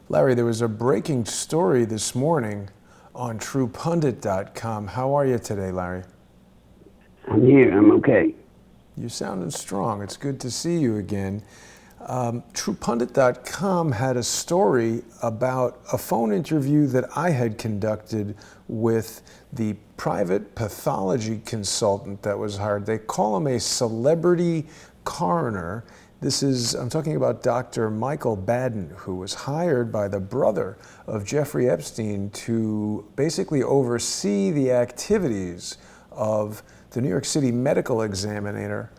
Larry, there was a breaking story this morning on TruePundit.com. How are you today, Larry? I'm here. I'm okay. You're sounding strong. It's good to see you again. TruePundit.com had a story about a phone interview that I had conducted with the private pathology consultant that was hired. They call him a celebrity coroner. I'm talking about Dr. Michael Baden, who was hired by the brother of Jeffrey Epstein to basically oversee the activities of the New York City medical examiner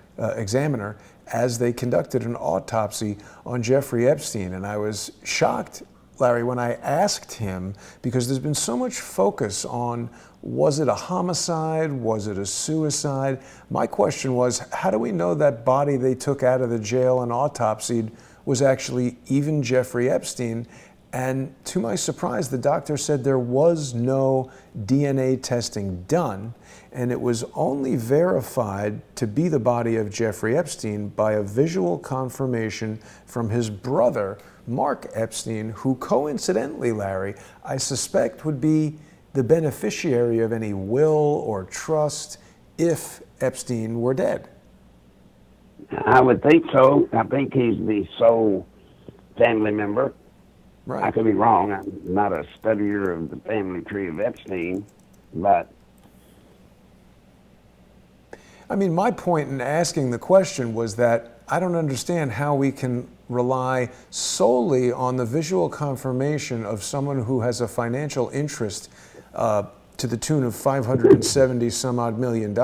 as they conducted an autopsy on Jeffrey Epstein. And I was shocked, Larry, when I asked him, because there's been so much focus on, was it a homicide? Was it a suicide? My question was, how do we know that body they took out of the jail and autopsied was actually even Jeffrey Epstein? And to my surprise, the doctor said there was no DNA testing done, and it was only verified to be the body of Jeffrey Epstein by a visual confirmation from his brother, Mark Epstein, who coincidentally, Larry, I suspect would be the beneficiary of any will or trust if Epstein were dead. I would think so. I think he's the sole family member. Right. I could be wrong. I'm not a studier of the family tree of Epstein, but... I mean, my point in asking the question was that I don't understand how we can rely solely on the visual confirmation of someone who has a financial interest to the tune of $570 some odd million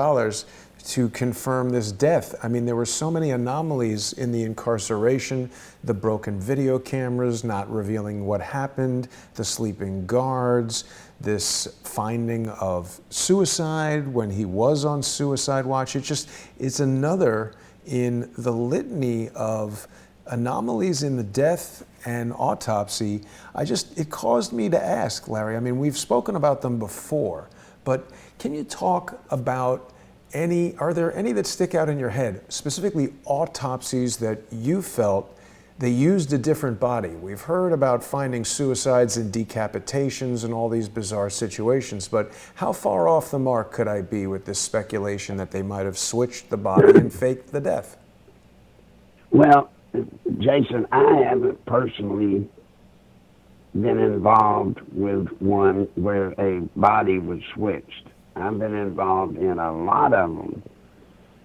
to confirm this death. I mean, there were so many anomalies in the incarceration, the broken video cameras not revealing what happened, the sleeping guards, this finding of suicide when he was on suicide watch. It's another in the litany of anomalies in the death and autopsy. It caused me to ask, Larry, I mean, we've spoken about them before, but can you talk about are there any that stick out in your head, specifically autopsies that you felt they used a different body? We've heard about finding suicides and decapitations and all these bizarre situations, but how far off the mark could I be with this speculation that they might have switched the body and faked the death? Well, Jason, I haven't personally been involved with one where a body was switched. I've been involved in a lot of them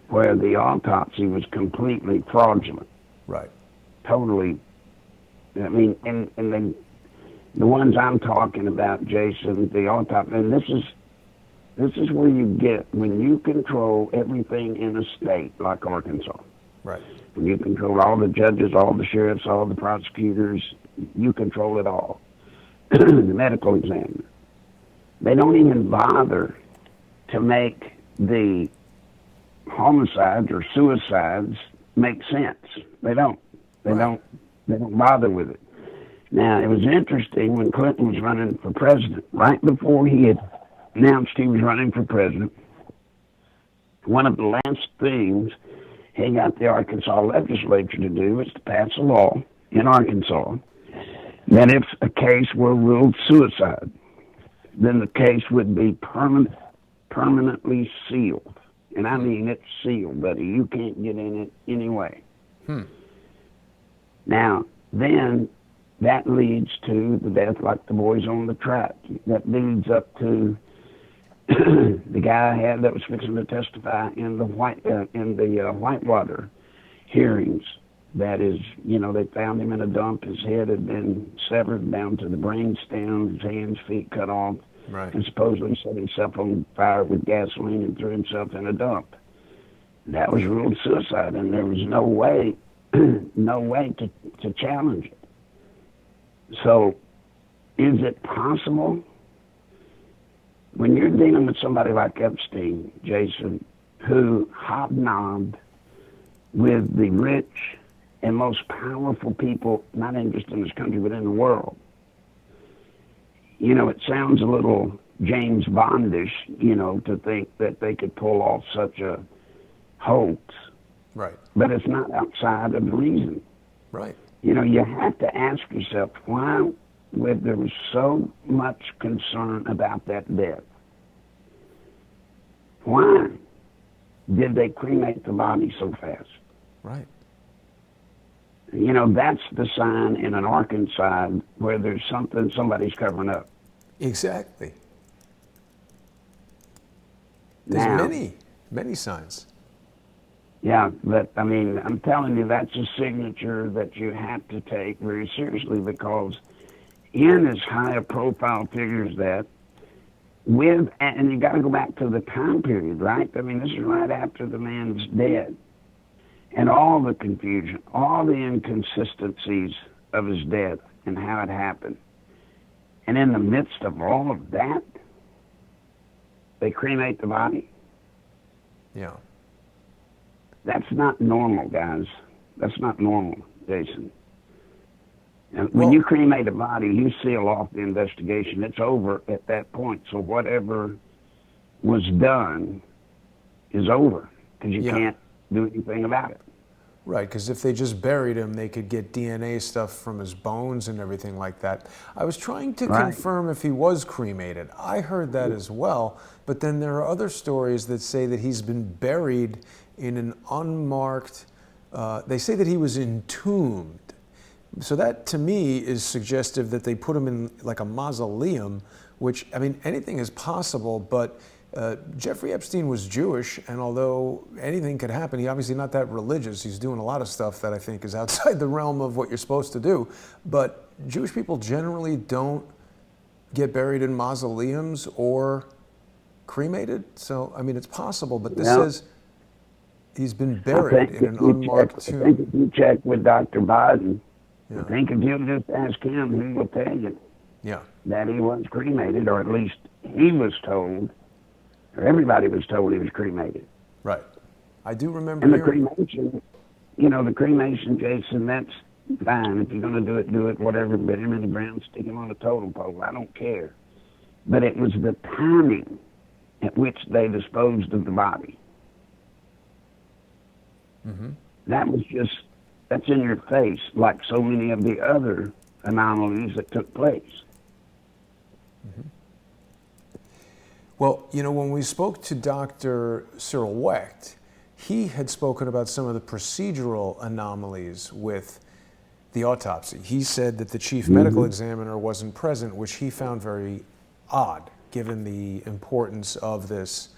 where the autopsy was completely fraudulent. Right. Totally. I mean, and the ones I'm talking about, Jason, the autopsy, and this is where you get when you control everything in a state like Arkansas. Right. When you control all the judges, all the sheriffs, all the prosecutors, you control it all. The medical examiner. They don't even bother to make the homicides or suicides make sense. They don't. They don't bother with it. Now, it was interesting when Clinton was running for president, right before he had announced he was running for president, one of the last things he got the Arkansas legislature to do was to pass a law in Arkansas that if a case were ruled suicide, then the case would be permanently sealed. And I mean, it's sealed, buddy. You can't get in it anyway. Now, then that leads to the death like the boys on the track. That leads up to the guy I had that was fixing to testify in the Whitewater hearings. That is, they found him in a dump. His head had been severed down to the brain stem, his hands, feet cut off. Right. And supposedly set himself on fire with gasoline and threw himself in a dump. That was ruled suicide, and there was no way to challenge it. So, is it possible? When you're dealing with somebody like Epstein, Jason, who hobnobbed with the rich and most powerful people, not just in this country, but in the world, it sounds a little James Bondish, to think that they could pull off such a hoax. Right. But it's not outside of reason. Right. You have to ask yourself, why there was so much concern about that death, why did they cremate the body so fast? Right. You know, that's the sign in an Arkansas where there's something somebody's covering up. Exactly. There's Now, many signs. yeah, but I mean, I'm telling you, that's a signature that you have to take very seriously, because in as high a profile figure as that, and you got to go back to the time period, right? I mean, this is right after the man's dead. And all the confusion, all the inconsistencies of his death and how it happened. And in the midst of all of that, they cremate the body. Yeah. That's not normal, guys. That's not normal, Jason. And when you cremate a body, you seal off the investigation. It's over at that point. So whatever was done is over, because you can't do anything about it. Right, because if they just buried him, they could get DNA stuff from his bones and everything like that. I was trying to confirm if he was cremated. I heard that as well, but then there are other stories that say that he's been buried in an unmarked, they say that he was entombed. So that, to me, is suggestive that they put him in like a mausoleum, which, I mean, anything is possible, but Jeffrey Epstein was Jewish, and although anything could happen, he's obviously not that religious. He's doing a lot of stuff that I think is outside the realm of what you're supposed to do. But Jewish people generally don't get buried in mausoleums or cremated. So, I mean, it's possible, but this says he's been buried in an unmarked tomb. I think if you check with Dr. Biden, I think if you just ask him, he will tell you that he was cremated, or at least he was told, or everybody was told he was cremated. Right. I do remember. And the cremation, you know, the cremation, Jason, that's fine. If you're going to do it, whatever. Bury him in the ground, stick him on a totem pole. I don't care. But it was the timing at which they disposed of the body. Mm-hmm. That was just, that's in your face, like so many of the other anomalies that took place. Mm-hmm. Well, you know, when we spoke to Dr. Cyril Wecht, he had spoken about some of the procedural anomalies with the autopsy. He said that the chief medical examiner wasn't present, which he found very odd, given the importance of this,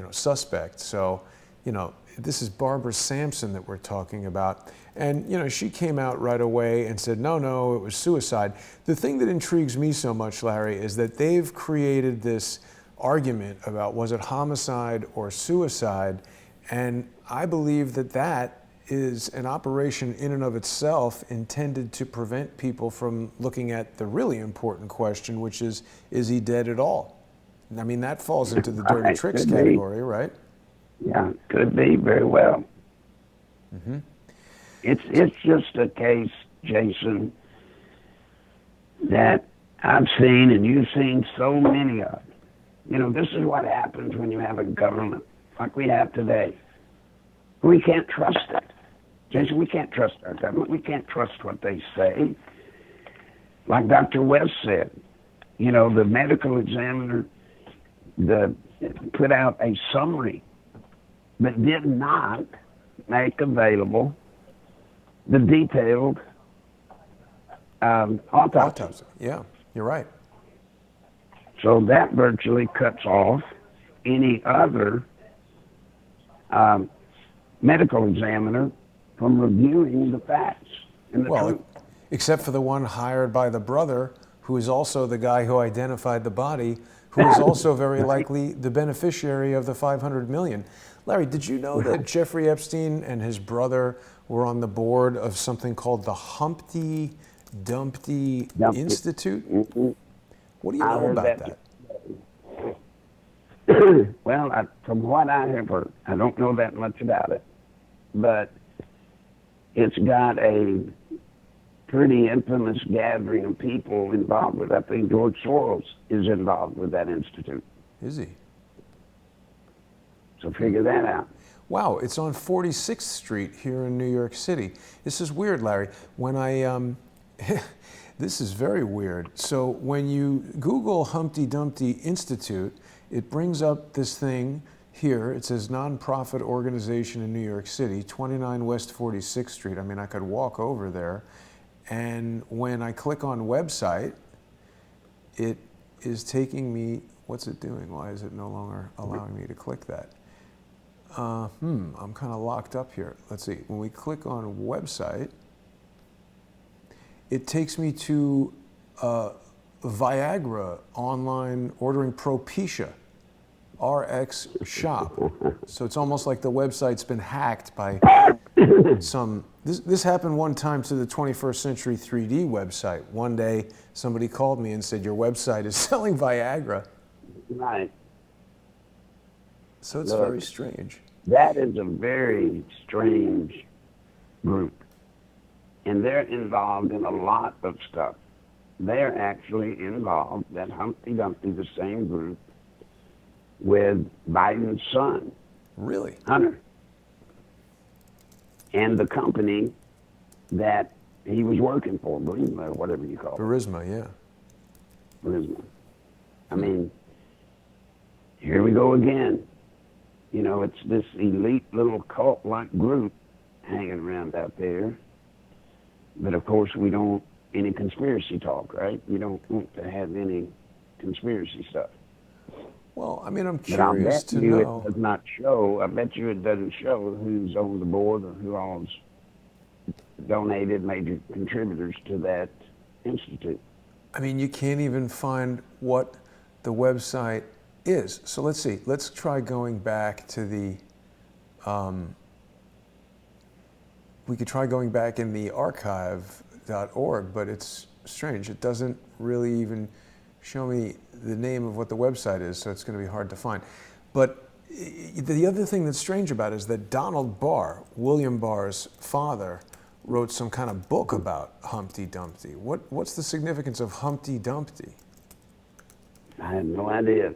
suspect. So, you know, this is Barbara Sampson that we're talking about. And, you know, she came out right away and said, no, it was suicide. The thing that intrigues me so much, Larry, is that they've created this argument about was it homicide or suicide. And I believe that that is an operation in and of itself intended to prevent people from looking at the really important question, which is he dead at all? I mean, that falls into the dirty tricks category, right? Yeah, could be, very well. Mm-hmm. It's just a case, Jason, that I've seen and you've seen so many of. You know, this is what happens when you have a government like we have today. We can't trust it. Jason, we can't trust our government. We can't trust what they say. Like Dr. West said, you know, the medical examiner put out a summary but did not make available the detailed autopsy. Yeah, you're right. So that virtually cuts off any other medical examiner from reviewing the facts and the truth. Except for the one hired by the brother, who is also the guy who identified the body, who is also very likely the beneficiary of the $500 million. Larry, did you know that Jeffrey Epstein and his brother were on the board of something called the Humpty Dumpty Institute? Mm-hmm. What do you know about that? Well, from what I have heard, I don't know that much about it, but it's got a pretty infamous gathering of people involved with it. I think George Soros is involved with that institute. Is he? So figure that out. Wow, it's on 46th Street here in New York City. This is weird, Larry. When I, This is very weird. So when you Google Humpty Dumpty Institute, it brings up this thing here. It says nonprofit organization in New York City, 29 West 46th Street. I mean, I could walk over there. And when I click on website, it is taking me, what's it doing? Why is it no longer allowing me to click that? I'm kind of locked up here. Let's see. When we click on website, it takes me to Viagra online ordering Propecia, RX shop. So it's almost like the website's been hacked by some. This happened one time to the 21st Century 3D website. One day, somebody called me and said, your website is selling Viagra. Right. So it's very strange. That is a very strange group. And they're involved in a lot of stuff. They're actually involved, that Humpty Dumpty, the same group, with Biden's son. Really? Hunter. And the company that he was working for, Burisma, or whatever you call it. Burisma, yeah. Burisma. I mean, here we go again. You know, it's this elite little cult-like group hanging around out there. But of course, we don't any conspiracy talk, right? We don't want to have any conspiracy stuff. Well, I mean, I'm But I'll curious bet to you know. it does not show. I bet you it doesn't show who's on the board or who all's donated, major contributors to that institute. I mean, you can't even find what the website is. So let's see. Let's try going back to the. We could try going back in the archive.org, but it's strange. It doesn't really even show me the name of what the website is, so it's going to be hard to find. But the other thing that's strange about it is that Donald Barr, William Barr's father, wrote some kind of book about Humpty Dumpty. What's the significance of Humpty Dumpty? I have no idea.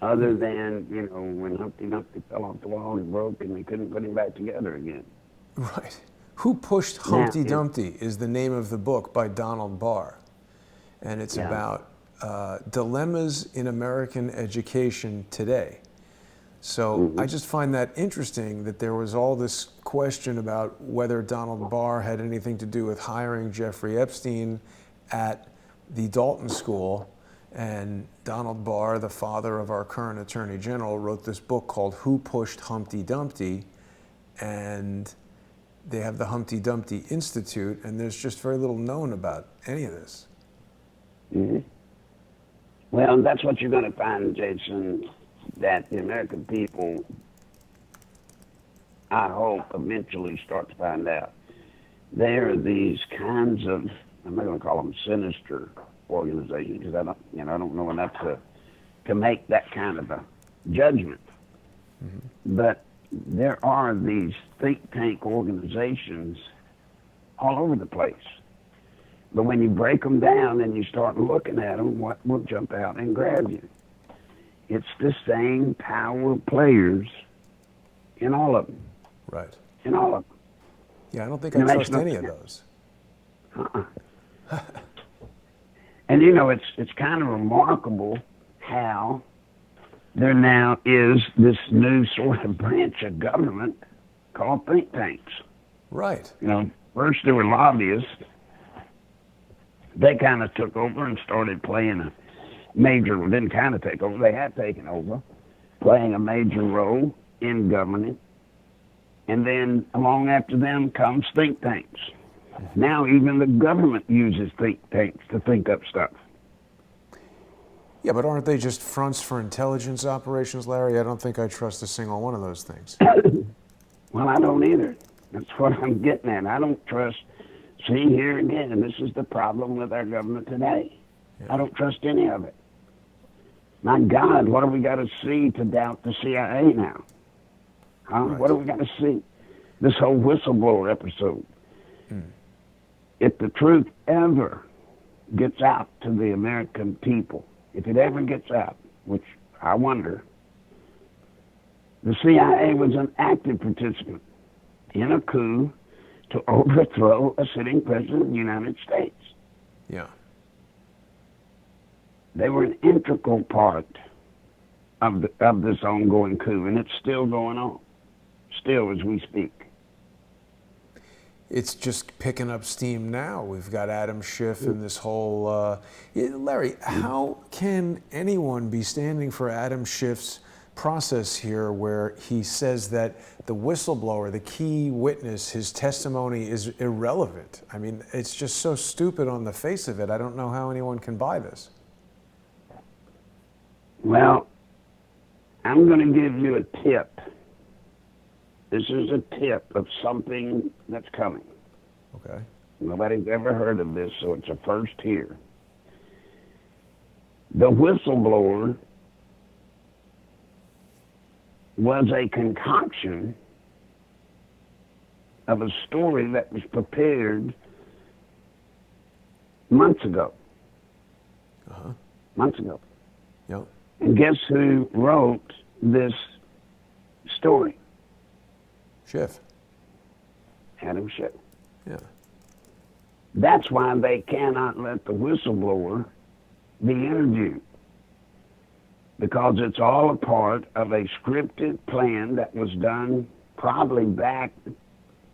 Other than, you know, when Humpty Dumpty fell off the wall and broke and they couldn't put him back together again. Right. Who Pushed Humpty Dumpty is the name of the book by Donald Barr. And it's about dilemmas in American education today. So I just find that interesting that there was all this question about whether Donald Barr had anything to do with hiring Jeffrey Epstein at the Dalton School. And Donald Barr, the father of our current Attorney General, wrote this book called Who Pushed Humpty Dumpty? And they have the Humpty Dumpty Institute, and there's just very little known about any of this. Mm-hmm. Well, that's what you're going to find, Jason, that the American people, I hope, eventually start to find out. There are these kinds of, I'm not going to call them sinister organizations, because I don't know enough to make that kind of a judgment. Mm-hmm. But there are these think tank organizations all over the place. But when you break them down and you start looking at them, what will jump out and grab you? It's the same power players in all of them. Right. In all of them. Yeah, I don't think I trust any of those. And you know, it's kind of remarkable how there now is this new sort of branch of government called think tanks. Right. You know, first there were lobbyists. They kind of took over and started playing a major, didn't kind of take over, they had taken over, playing a major role in government. And then along after them comes think tanks. Now even the government uses think tanks to think up stuff. Yeah, but aren't they just fronts for intelligence operations, Larry? I don't think I trust a single one of those things. Well, I don't either. That's what I'm getting at. I don't trust. See, here again, and this is the problem with our government today. Yeah. I don't trust any of it. My God, what do we got to see to doubt the CIA now? Huh? Right. What do we got to see? This whole whistleblower episode. If the truth ever gets out to the American people, if it ever gets out, which I wonder, the CIA was an active participant in a coup to overthrow a sitting president of the United States. Yeah. They were an integral part of this ongoing coup, and it's still going on, still as we speak. It's just picking up steam now. We've got Adam Schiff and this whole... Larry, how can anyone be standing for Adam Schiff's process here where he says that the whistleblower, the key witness, his testimony is irrelevant? I mean, it's just so stupid on the face of it. I don't know how anyone can buy this. Well, I'm going to give you a tip. This is a tip of something that's coming. Okay. Nobody's ever heard of this, so it's a first here. The whistleblower was a concoction of a story that was prepared months ago. Uh-huh. Months ago. Yep. And guess who wrote this story? Schiff. Adam Schiff. Yeah. That's why they cannot let the whistleblower be interviewed, because it's all a part of a scripted plan that was done probably back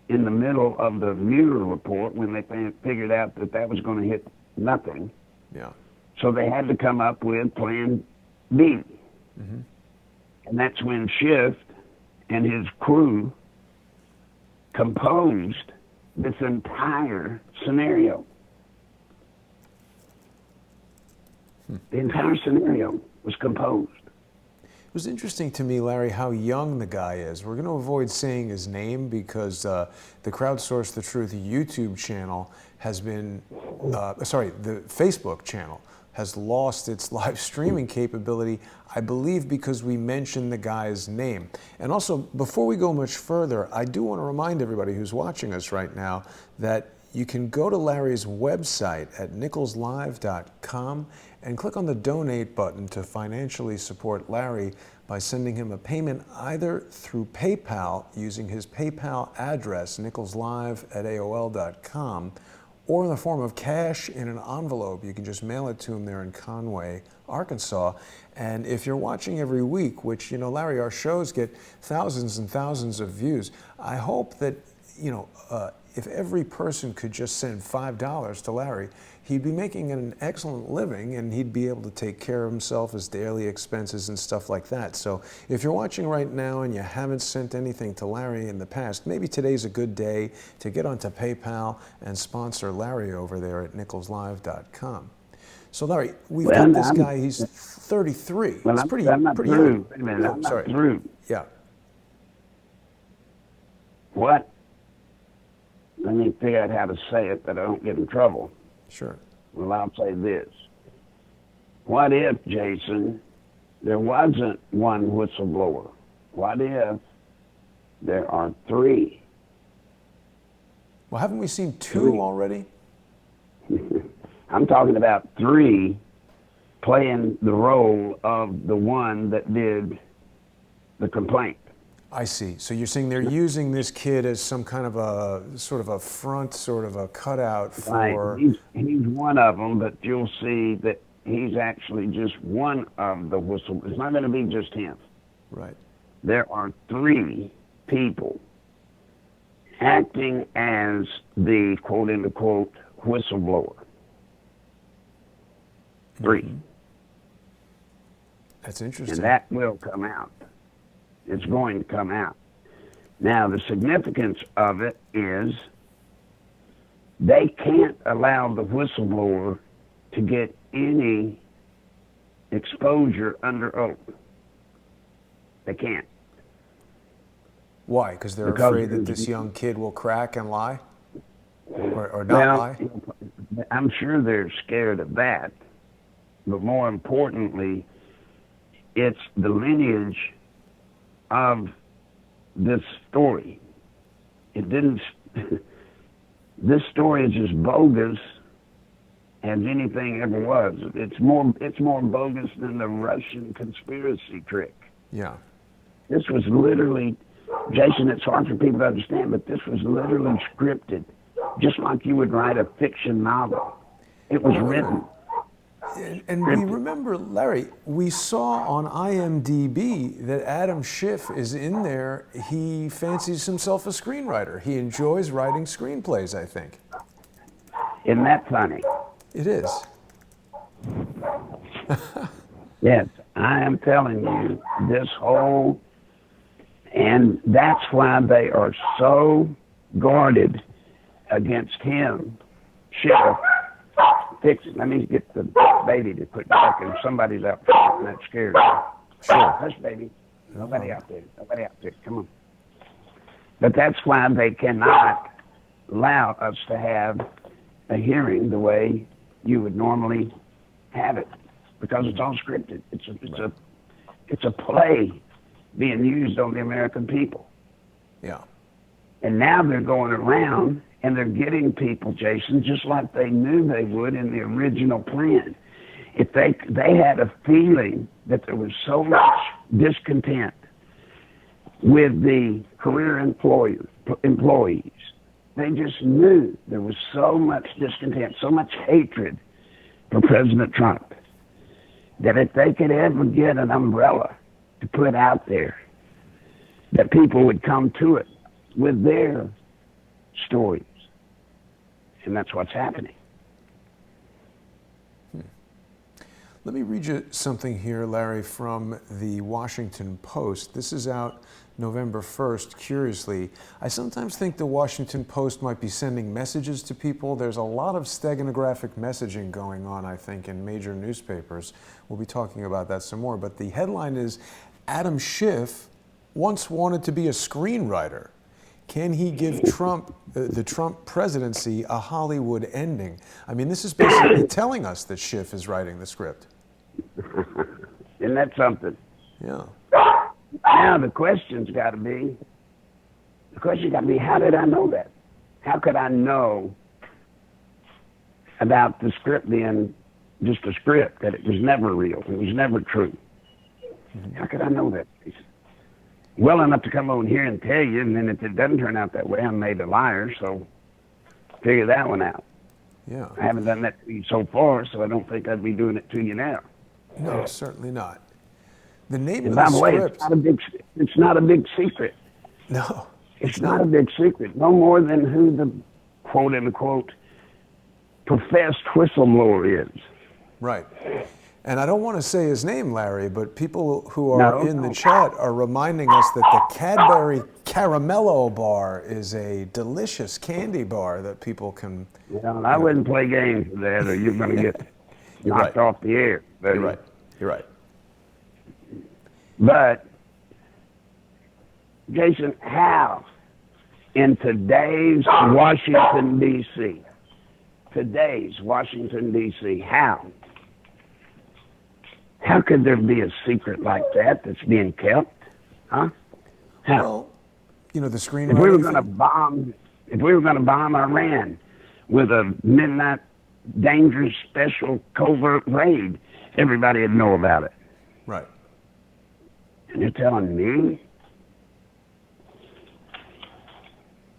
in the middle of the Mueller report when they figured out that that was going to hit nothing. Yeah. So they had to come up with Plan B. Mm-hmm. And that's when Schiff and his crew composed this entire scenario. The entire scenario was composed. It was interesting to me, Larry, how young the guy is. We're going to avoid saying his name because the Crowdsource the Truth YouTube channel has been, the Facebook channel has lost its live streaming capability, I believe because we mentioned the guy's name. And also, before we go much further, I do want to remind everybody who's watching us right now that you can go to Larry's website at nicholslive.com and click on the donate button to financially support Larry by sending him a payment either through PayPal using his PayPal address, nicholslive@aol.com, or in the form of cash in an envelope. You can just mail it to him there in Conway, Arkansas. And if you're watching every week, which, you know, Larry, our shows get thousands and thousands of views, I hope that, you know, if every person could just send $5 to Larry, he'd be making an excellent living and he'd be able to take care of himself, his daily expenses and stuff like that. So if you're watching right now and you haven't sent anything to Larry in the past, maybe today's a good day to get onto PayPal and sponsor Larry over there at nicholslive.com. So Larry, we've got this guy, he's 33. Well, It's pretty I'm not pretty through. young. Wait a minute, Oh, I'm sorry. not through. Yeah. What? Let me figure out how to say it that I don't get in trouble. Sure. Well, I'll say this. What if, Jason, there wasn't one whistleblower? What if there are three? Well, haven't we seen two already? I'm talking about three playing the role of the one that did the complaint. I see. So you're saying they're using this kid as some kind of a sort of a front, sort of a cutout for... Right. He's one of them, but you'll see that he's actually just one of the whistleblowers. It's not going to be just him. Right. There are three people acting as the quote-unquote whistleblower. Three. Mm-hmm. That's interesting. And that will come out. It's going to come out. Now, the significance of it is they can't allow the whistleblower to get any exposure under oath. They can't. Why? Because they're afraid that this young kid will crack and lie? Or not lie? I'm sure they're scared of that. But more importantly, it's the lineage of this story. It didn't... This story is as bogus as anything ever was. It's more bogus than the Russian conspiracy trick. Yeah. This was literally, Jason, it's hard for people to understand, but this was literally scripted, just like you would write a fiction novel. It was written. And we remember, Larry, we saw on IMDb that Adam Schiff is in there. He fancies himself a screenwriter. He enjoys writing screenplays, I think. Isn't that funny? It is. Yes, I am telling you, this whole, and that's why they are so guarded against him. Schiff, fix it. Let me get the baby to put back in. Somebody's out there, and that scares me. Sure. Hush, baby. Nobody out there. Nobody out there. Come on. But that's why they cannot allow us to have a hearing the way you would normally have it, because it's all scripted. It's a play being used on the American people. Yeah. And now they're going around and they're getting people, Jason, just like they knew they would in the original plan. If they had a feeling that there was so much discontent with the career employees, they just knew there was so much discontent, so much hatred for President Trump, that if they could ever get an umbrella to put out there, that people would come to it with their stories. And that's what's happening. Let me read you something here, Larry, from the Washington Post. This is out November 1st, curiously. I sometimes think the Washington Post might be sending messages to people. There's a lot of steganographic messaging going on, I think, in major newspapers. We'll be talking about that some more. But the headline is, Adam Schiff once wanted to be a screenwriter. Can he give the Trump presidency a Hollywood ending? I mean, this is basically telling us that Schiff is writing the script. Isn't that something? Yeah. Now the question's got to be, how did I know that? How could I know about the script being just a script, that it was never real, it was never true? Mm-hmm. How could I know that? Well enough to come over here and tell you, and then if it doesn't turn out that way, I'm made a liar, so figure that one out. Yeah. I haven't done that to you so far, so I don't think I'd be doing it to you now. No, certainly not. The name of by the the way, script... it's not a big secret. No. It's not a big secret. No more than who the quote-unquote professed whistleblower is. Right. And I don't want to say his name, Larry, but people who are in the chat are reminding us that the Cadbury Caramello bar is a delicious candy bar that people can... Well, I wouldn't play games with that, or you're going to get knocked off the air. You're right. You're right. But, Jason, how in today's Washington, D.C., how could there be a secret like that that's being kept? Huh? How? Well, you know, the screenwriting... If we were going to bomb Iran with a midnight dangerous special covert raid, everybody would know about it. Right. And you're telling me?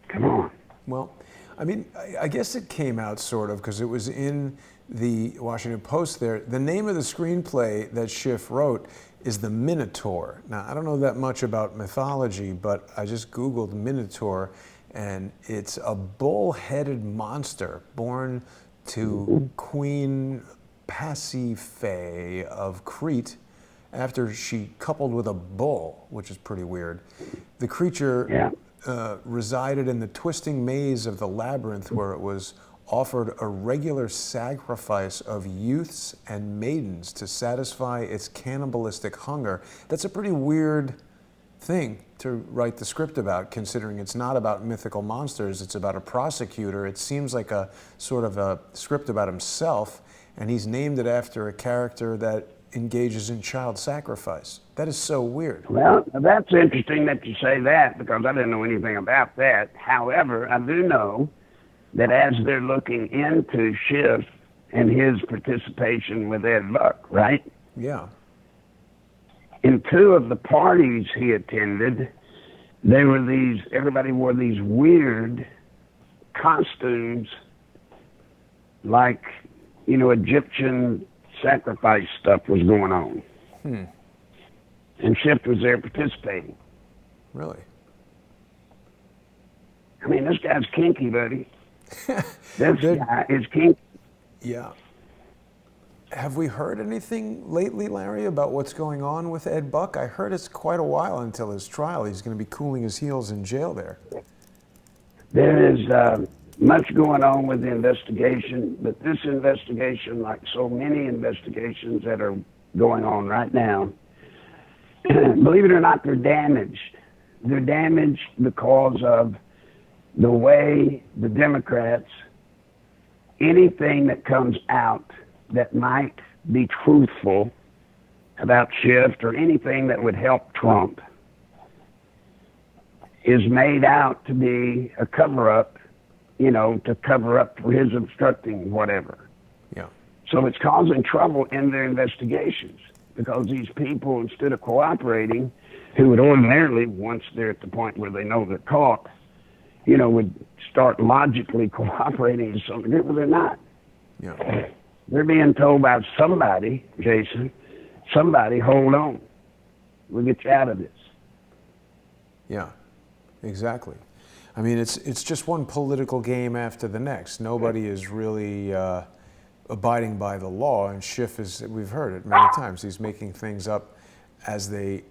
Come on. Well, I mean, I guess it came out sort of because it was in the Washington Post there. The name of the screenplay that Schiff wrote is The Minotaur. Now, I don't know that much about mythology, but I just Googled Minotaur, and it's a bull-headed monster born to Queen Pasiphae of Crete after she coupled with a bull, which is pretty weird. The creature resided in the twisting maze of the labyrinth, where it was offered a regular sacrifice of youths and maidens to satisfy its cannibalistic hunger. That's a pretty weird thing to write the script about, considering it's not about mythical monsters, it's about a prosecutor. It seems like a sort of a script about himself, and he's named it after a character that engages in child sacrifice. That is so weird. Well, that's interesting that you say that, because I didn't know anything about that. However, I do know that as they're looking into Schiff and his participation with Ed Buck, right? Yeah. In two of the parties he attended, everybody wore these weird costumes, like Egyptian sacrifice stuff was going on. And Schiff was there participating. Really? I mean, this guy's kinky, buddy. This guy is kinky. Yeah. Have we heard anything lately, Larry, about what's going on with Ed Buck? I heard it's quite a while until his trial. He's going to be cooling his heels in jail there. There is much going on with the investigation, but this investigation, like so many investigations that are going on right now, believe it or not, they're damaged. They're damaged because of the way the Democrats, anything that comes out that might be truthful about Schiff or anything that would help Trump is made out to be a cover-up, to cover up for his obstructing whatever. Yeah. So it's causing trouble in their investigations because these people, instead of cooperating, who would ordinarily, once they're at the point where they know they're caught, would start logically cooperating to some degree, but they're not. Yeah. They're being told by somebody, Jason, hold on. We'll get you out of this. Yeah, exactly. I mean, it's just one political game after the next. Nobody is really abiding by the law, and Schiff is, we've heard it many times, he's making things up as they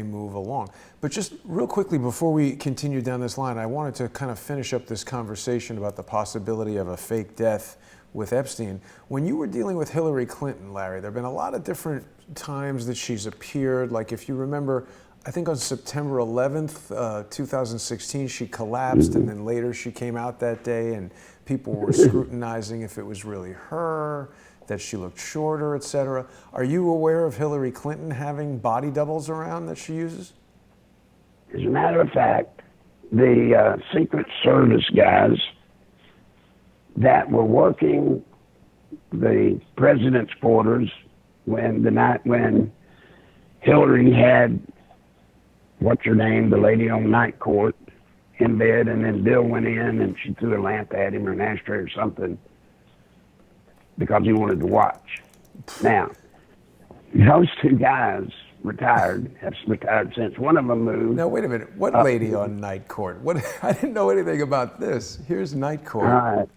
move along. But just real quickly before we continue down this line, I wanted to kind of finish up this conversation about the possibility of a fake death with Epstein. When you were dealing with Hillary Clinton, Larry, there have been a lot of different times that she's appeared. Like if you remember, I think on September 11th, 2016, she collapsed, and then later she came out that day and people were scrutinizing if it was really her, that she looked shorter, etc. Are you aware of Hillary Clinton having body doubles around that she uses? As a matter of fact, the Secret Service guys that were working the president's quarters when the night when Hillary had, what's her name, the lady on night court in bed, and then Bill went in and she threw a lamp at him or an ashtray or something because he wanted to watch. Now, those two guys have retired since. One of them moved. Now, wait a minute. What lady on night court? What? I didn't know anything about this. Here's night court. All right.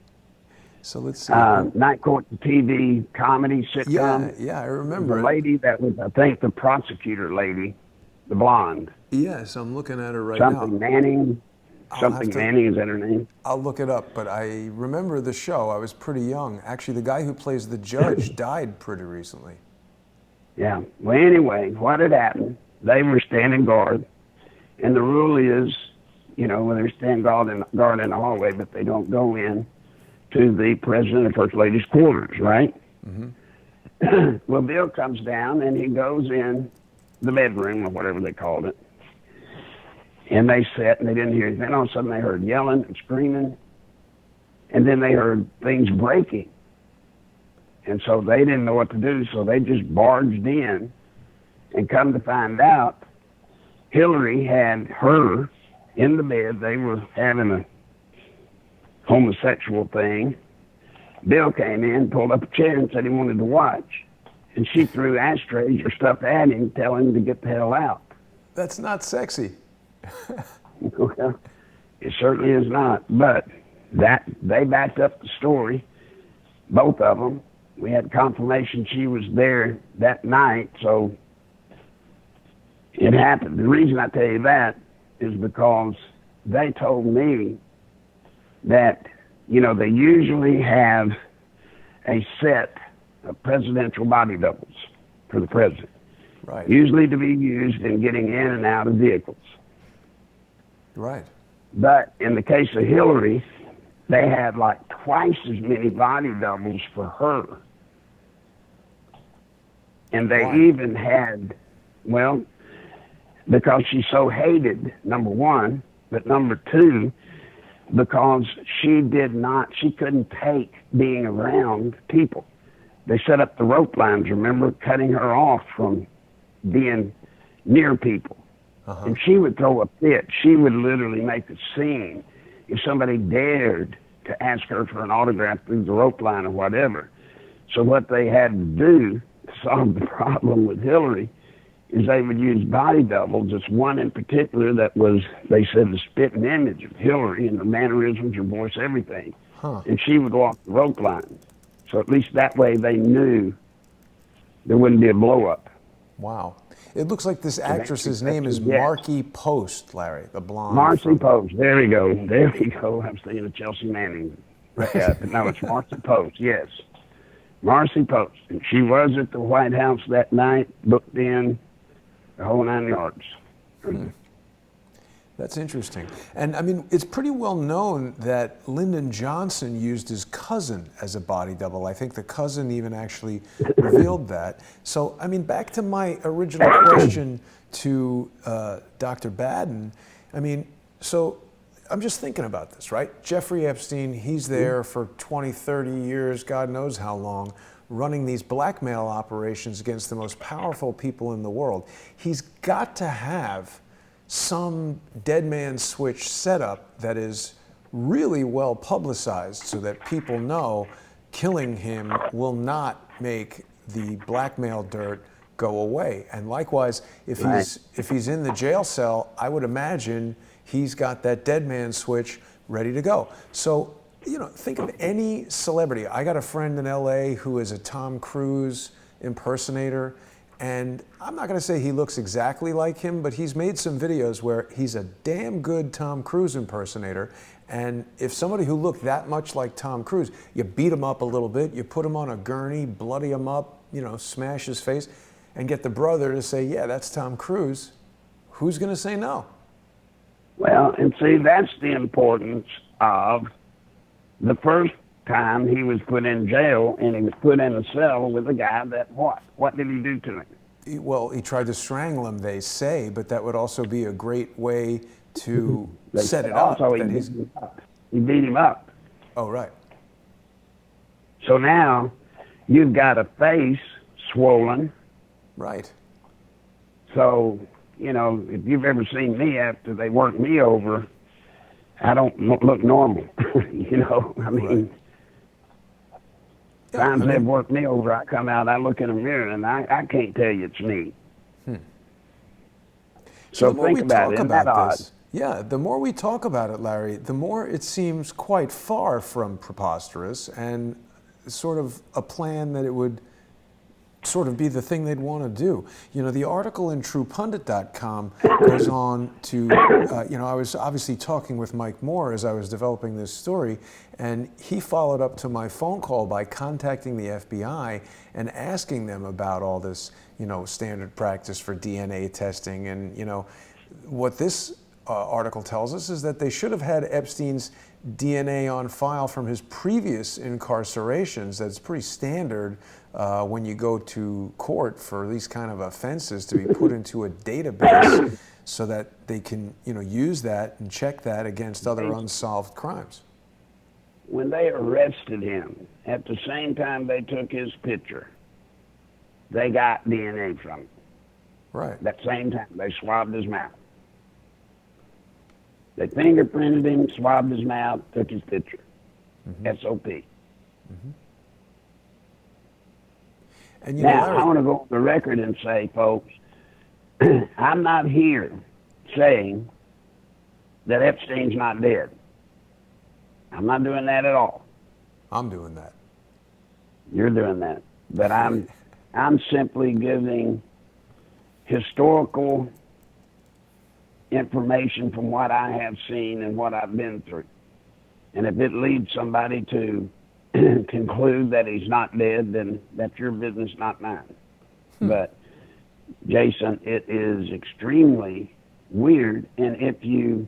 So let's see. Night Court, the TV comedy sitcom. Yeah, I remember. The lady that was, I think, the prosecutor lady, the blonde. Yes, I'm looking at her right now. Manning. Manning, is that her name? I'll look it up, but I remember the show. I was pretty young. Actually, the guy who plays the judge died pretty recently. Yeah. Well, anyway, what had happened, they were standing guard, and the rule is, when they're standing guard in the hallway, but they don't go in to the president and first lady's quarters, right? Mm-hmm. Well, Bill comes down and he goes in the bedroom or whatever they called it, and they sat and they didn't hear anything. Then all of a sudden they heard yelling and screaming, and then they heard things breaking, and so they didn't know what to do, so they just barged in, and come to find out, Hillary had her in the bed. They were having a homosexual thing. Bill came in, pulled up a chair and said he wanted to watch. And she threw ashtrays or stuff at him, telling him to get the hell out. That's not sexy. It certainly is not. But they backed up the story, both of them. We had confirmation she was there that night, so it happened. The reason I tell you that is because they told me that, they usually have a set of presidential body doubles for the president. Right. Usually to be used in getting in and out of vehicles. Right. But in the case of Hillary, they had like twice as many body doubles for her. And they even had, because she's so hated, number one, but number two, because she couldn't take being around people. They set up the rope lines, remember, cutting her off from being near people. Uh-huh. And she would throw a fit. She would literally make a scene if somebody dared to ask her for an autograph through the rope line or whatever. So what they had to do to solve the problem with Hillary is they would use body doubles. Just one in particular that was, they said, the spitting image of Hillary and the mannerisms, her voice, everything. Huh. And she would go off the rope line. So at least that way they knew there wouldn't be a blow up. Wow. It looks like this actress's name is yes. Marcy Post, Larry, the blonde. Marcy Post. There we go. There we go. I was thinking of Chelsea Manning. No, it's Marcy Post. Yes. Marcy Post. And she was at the White House that night, booked in the whole 9 yards. That's interesting. And I mean, it's pretty well known that Lyndon Johnson used his cousin as a body double. I think the cousin even actually revealed that. So, I mean, back to my original question to Dr. Baden. I mean, so I'm just thinking about this, right? Jeffrey Epstein, he's there for 20, 30 years, God knows how long, running these blackmail operations against the most powerful people in the world. He's got to have some dead man switch setup that is really well publicized so that people know killing him will not make the blackmail dirt go away. And likewise, if he's in the jail cell, I would imagine he's got that dead man switch ready to go. So, you know, think of any celebrity. I got a friend in LA who is a Tom Cruise impersonator. And I'm not going to say he looks exactly like him, but he's made some videos where he's a damn good Tom Cruise impersonator. And if somebody who looked that much like Tom Cruise, you beat him up a little bit, you put him on a gurney, bloody him up, you know, smash his face, and get the brother to say, yeah, that's Tom Cruise, who's going to say no? Well, and see, that's the importance of the first time he was put in jail, and he was put in a cell with a guy that what? What did he do to him? Well, he tried to strangle him, they say, but that would also be a great way to set it up. Also, he beat him up. Oh, right. So now you've got a face swollen. Right. So, you know, if you've ever seen me after they work me over, I don't look normal. You know, I mean, times they've worked me over, I come out, I look in the mirror, and I can't tell you it's me. So think about it. Isn't that odd? Yeah, the more we talk about it, Larry, the more it seems quite far from preposterous and sort of a plan that it would sort of be the thing they'd want to do. You know, the article in TruePundit.com goes on to, you know, I was obviously talking with Mike Moore as I was developing this story, and he followed up to my phone call by contacting the FBI and asking them about all this, you know, standard practice for DNA testing. And, you know, what this article tells us is that they should have had Epstein's DNA on file from his previous incarcerations. That's pretty standard when you go to court for these kind of offenses, to be put into a database so that they can, you know, use that and check that against other unsolved crimes. When they arrested him, at the same time they took his picture, they got DNA from him. Right. That same time, they swabbed his mouth. They fingerprinted him, swabbed his mouth, took his picture. SOP. And you now, know, I want to go on the record and say, folks, I'm not here saying that Epstein's not dead. I'm not doing that at all. I'm doing that. You're doing that. But I'm simply giving historical information from what I have seen and what I've been through. And if it leads somebody to conclude that he's not dead, then that's your business, not mine. But, Jason, it is extremely weird. And if you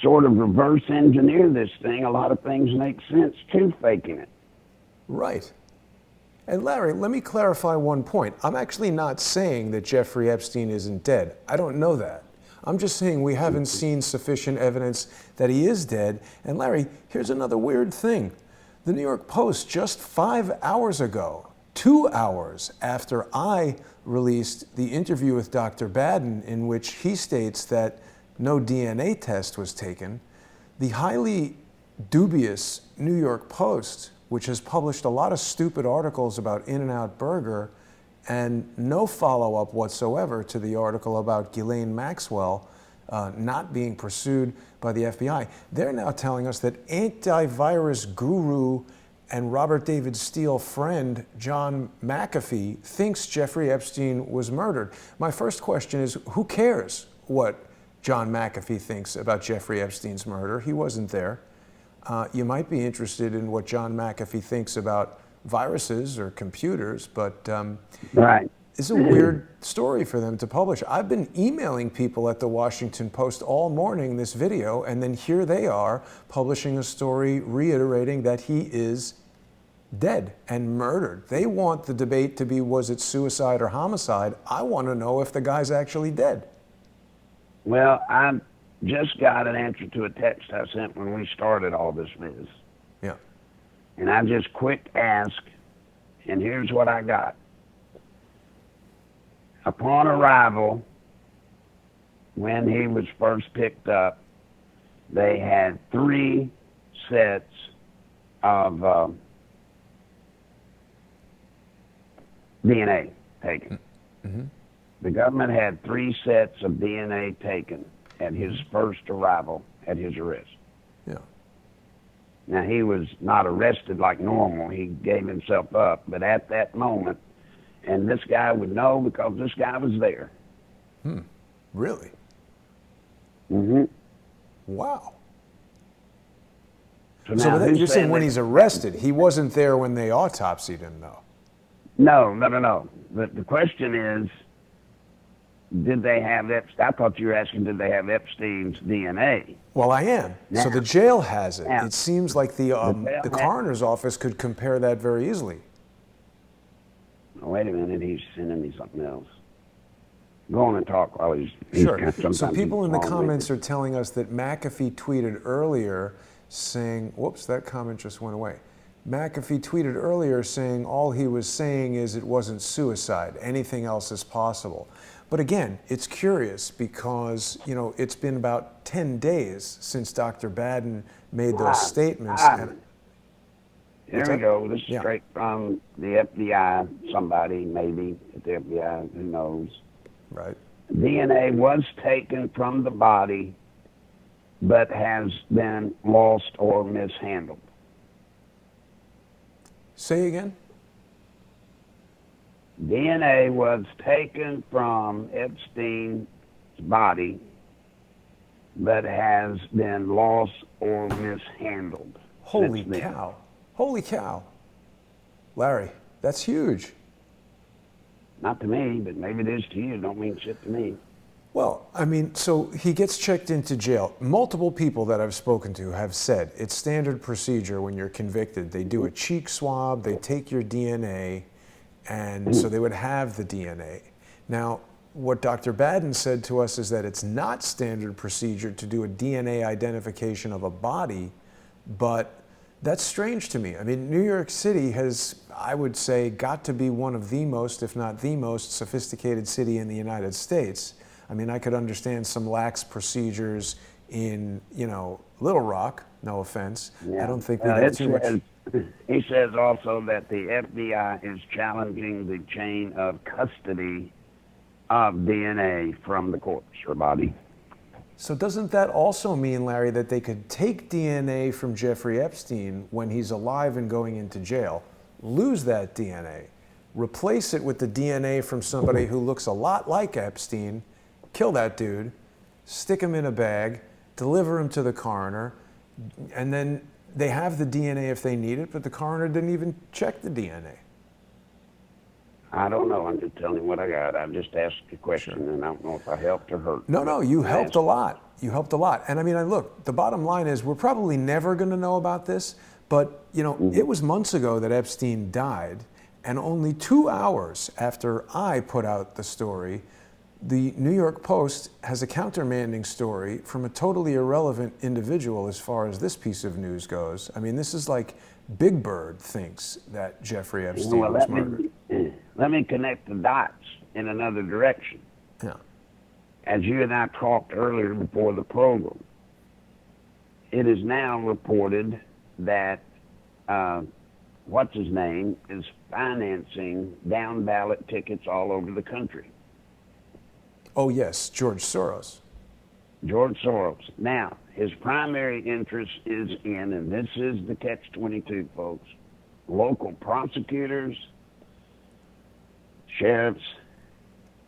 sort of reverse engineer this thing, a lot of things make sense to faking it. Right. And Larry, let me clarify one point. I'm actually not saying that Jeffrey Epstein isn't dead. I don't know that. I'm just saying we haven't seen sufficient evidence that he is dead. And Larry, here's another weird thing. The New York Post, just 5 hours ago, 2 hours after I released the interview with Dr. Baden, in which he states that no DNA test was taken, the highly dubious New York Post which has published a lot of stupid articles about In-N-Out Burger and no follow-up whatsoever to the article about Ghislaine Maxwell not being pursued by the FBI. They're now telling us that antivirus guru and Robert David Steele friend John McAfee thinks Jeffrey Epstein was murdered. My first question is, who cares what John McAfee thinks about Jeffrey Epstein's murder? He wasn't there. You might be interested in what John McAfee thinks about viruses or computers, but Right. it's a weird story for them to publish. I've been emailing people at the Washington Post all morning this video, and then here they are publishing a story reiterating that he is dead and murdered. They want the debate to be, was it suicide or homicide? I want to know if the guy's actually dead. Well, I just got an answer to a text I sent when we started all this mess. Yeah. And I just quick asked, and here's what I got. Upon arrival, when he was first picked up, they had 3 sets of DNA taken. Mm-hmm. The government had 3 sets of DNA taken at his first arrival, at his arrest. Yeah. Now, he was not arrested like normal. He gave himself up. But at that moment, and this guy would know because this guy was there. Really? Mm-hmm. Wow. So So now, you're saying when he's arrested, he wasn't there when they autopsied him, though? No. The question is, did they have Epstein? I thought you were asking, did they have Epstein's DNA? Well, I am. Now, so the jail has it. now, It seems like the jail coroner's office could compare that very easily. Oh, wait a minute, he's sending me something else. Go on and talk while he's Sure. So sometimes people in the he's comments are telling us that McAfee tweeted earlier saying, whoops, that comment just went away. McAfee tweeted earlier saying all he was saying is it wasn't suicide. Anything else is possible. But again, it's curious because, you know, it's been about 10 days since Dr. Baden made those statements. Here we go. This is Yeah. straight from the FBI, somebody maybe at the FBI, who knows. Right. DNA was taken from the body, but has been lost or mishandled. Say again? DNA was taken from Epstein's body, but has been lost or mishandled. Holy That's cow. Holy cow. Larry, that's huge. Not to me, but maybe it is to you. It don't mean shit to me. Well, I mean, so he gets checked into jail. Multiple people that I've spoken to have said it's standard procedure when you're convicted. They do a cheek swab, they take your DNA, and so they would have the DNA. Now, what Dr. Baden said to us is that it's not standard procedure to do a DNA identification of a body, but that's strange to me. I mean, New York City has, I would say, got to be one of the most, if not the most, sophisticated city in the United States. I mean, I could understand some lax procedures in, you know, Little Rock, no offense. Yeah. I don't think we get too much. He says also that the FBI is challenging the chain of custody of DNA from the corpse or body. So doesn't that also mean, Larry, that they could take DNA from Jeffrey Epstein when he's alive and going into jail, lose that DNA, replace it with the DNA from somebody who looks a lot like Epstein, kill that dude, stick him in a bag, deliver him to the coroner, and then they have the DNA if they need it, but the coroner didn't even check the DNA. I don't know. I'm just telling you what I got. I just asked a question, and I don't know if I helped or hurt. No, you helped a lot. You helped a lot. And I mean, look, the bottom line is we're probably never going to know about this, but, you know, it was months ago that Epstein died, and only 2 hours after I put out the story, the New York Post has a countermanding story from a totally irrelevant individual as far as this piece of news goes. I mean, this is like Big Bird thinks that Jeffrey Epstein was murdered. Let me connect the dots in another direction. Yeah. As you and I talked earlier before the program, it is now reported that what's his name is financing down ballot tickets all over the country. Oh, yes, George Soros. George Soros. Now, his primary interest is in, and this is the catch-22, folks, local prosecutors, sheriffs,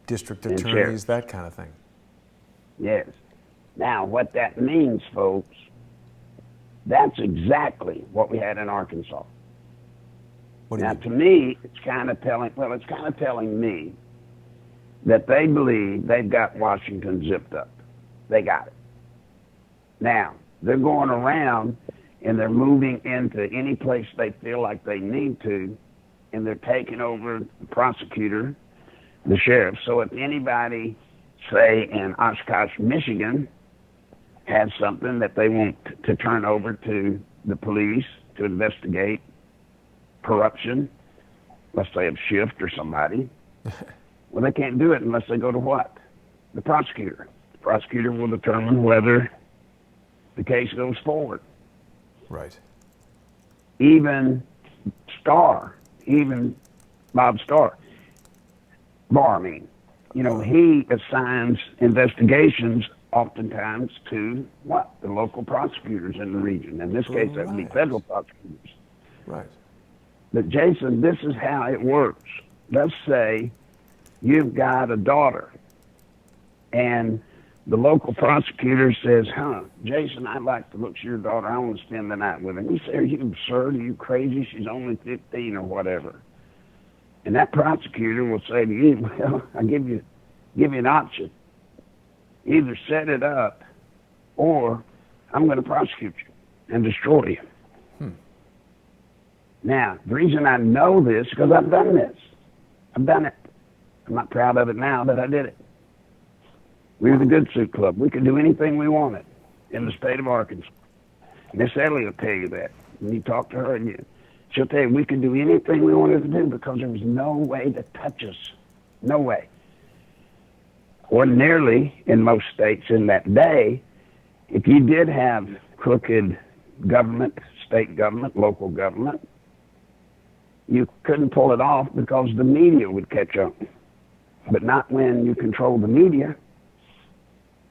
District and attorneys, sheriffs. that kind of thing. Yes. Now, what that means, folks, that's exactly what we had in Arkansas. What do you Now, mean? to me, it's kind of telling me that they believe they've got Washington zipped up. They got it. Now, they're going around and they're moving into any place they feel like they need to, and they're taking over the prosecutor, the sheriff. So if anybody, say in Oshkosh, Michigan, has something that they want to turn over to the police to investigate corruption, let's say of Schiff or somebody, well, they can't do it unless they go to what? The prosecutor. The prosecutor will determine whether the case goes forward. Right. Even Bob Barr, he assigns investigations oftentimes to what? The local prosecutors in the region. In this case, that would be federal prosecutors. Right. But Jason, this is how it works. Let's say you've got a daughter and the local prosecutor says, Jason, I'd like to look at your daughter. I want to spend the night with her. And you say, are you absurd? Are you crazy? She's only 15 or whatever. And that prosecutor will say to you, well, I give you an option. Either set it up or I'm going to prosecute you and destroy you. Now, the reason I know this is because I've done this. I've done it. I'm not proud of it now, but I did it. We were the Good Suit Club. We could do anything we wanted in the state of Arkansas. Miss Ellie will tell you that. When you talk to her, she'll tell you we could do anything we wanted to do because there was no way to touch us. No way. Ordinarily, in most states in that day, if you did have crooked government, state government, local government, you couldn't pull it off because the media would catch up. But not when you control the media.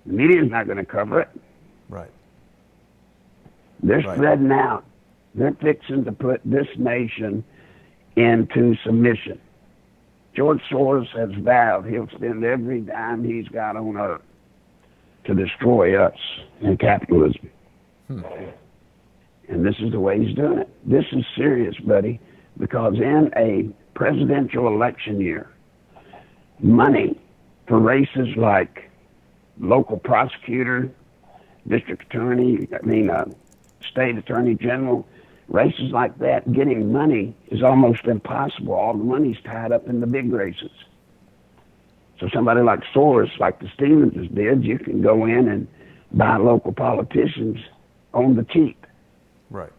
The media's not going to cover it. Right. They're spreading out. They're fixing to put this nation into submission. George Soros has vowed he'll spend every dime he's got on earth to destroy us and capitalism. And this is the way he's doing it. This is serious, buddy, because in a presidential election year, money for races like local prosecutor, district attorney, state attorney general, races like that, getting money is almost impossible. All the money's tied up in the big races. So somebody like Soros, like the Stevenses did, you can go in and buy local politicians on the cheap. Right.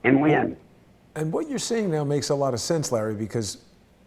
And win. And what you're saying now makes a lot of sense, Larry, because,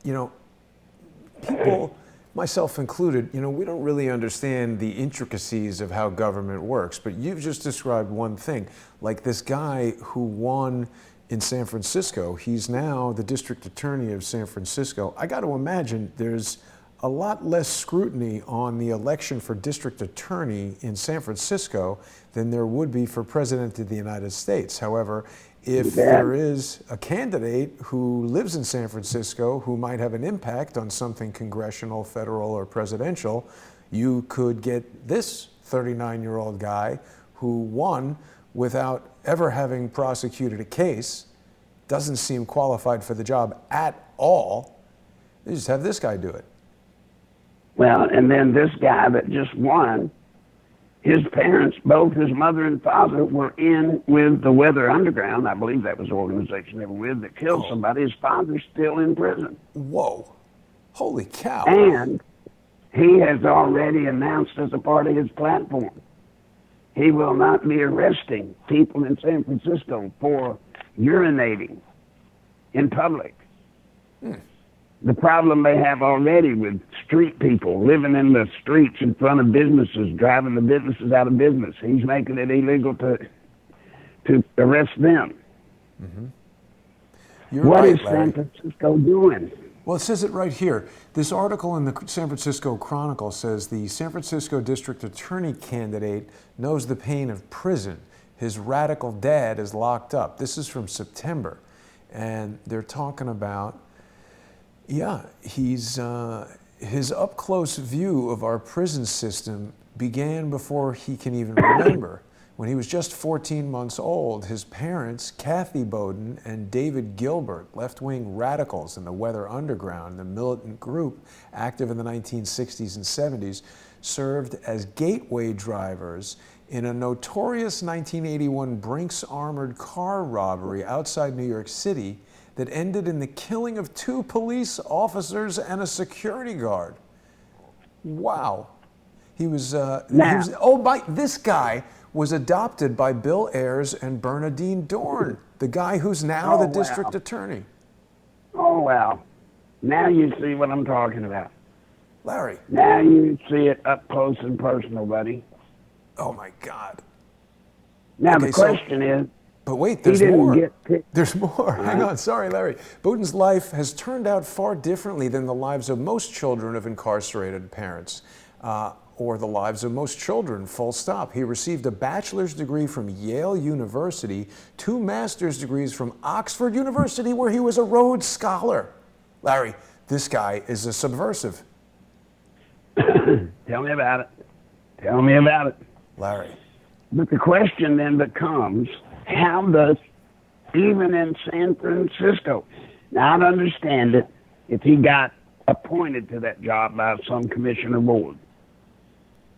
people, myself included, we don't really understand the intricacies of how government works, but you've just described one thing. Like this guy who won in San Francisco, he's now the district attorney of San Francisco. I got to imagine there's a lot less scrutiny on the election for district attorney in San Francisco than there would be for president of the United States. However, if there is a candidate who lives in San Francisco who might have an impact on something congressional, federal, or presidential, you could get this 39-year-old guy who won without ever having prosecuted a case, doesn't seem qualified for the job at all. They just have this guy do it. Well, and then this guy that just won, his parents, both his mother and father, were in with the Weather Underground. I believe that was the organization they were with that killed somebody. His father's still in prison. Whoa. Holy cow. And he has already announced as a part of his platform, he will not be arresting people in San Francisco for urinating in public. The problem they have already with street people living in the streets in front of businesses, driving the businesses out of business. He's making it illegal to arrest them. You're What right, is Larry. San Francisco doing? Well, it says it right here. This article in the San Francisco Chronicle says the San Francisco District Attorney candidate knows the pain of prison. His radical dad is locked up. This is from September. And they're talking about, yeah, his up-close view of our prison system began before he can even remember. When he was just 14 months old, his parents, Kathy Bowden and David Gilbert, left-wing radicals in the Weather Underground, the militant group active in the 1960s and 70s, served as gateway drivers in a notorious 1981 Brinks armored car robbery outside New York City that ended in the killing of 2 police officers and a security guard. Wow. This guy was adopted by Bill Ayers and Bernadine Dorn, the guy who's now the district attorney. Oh, wow. Now you see what I'm talking about. Larry. Now you see it up close and personal, buddy. Oh, my God. Now, the question is, but wait, there's more. There's more. Right. Hang on. Sorry, Larry. Bowden's life has turned out far differently than the lives of most children of incarcerated parents. Or the lives of most children, full stop. He received a bachelor's degree from Yale University, 2 master's degrees from Oxford University, where he was a Rhodes Scholar. Larry, this guy is a subversive. Tell me about it. Tell me about it. Larry. But the question then becomes, how does, even in San Francisco, now I'd understand it if he got appointed to that job by some commissioner board.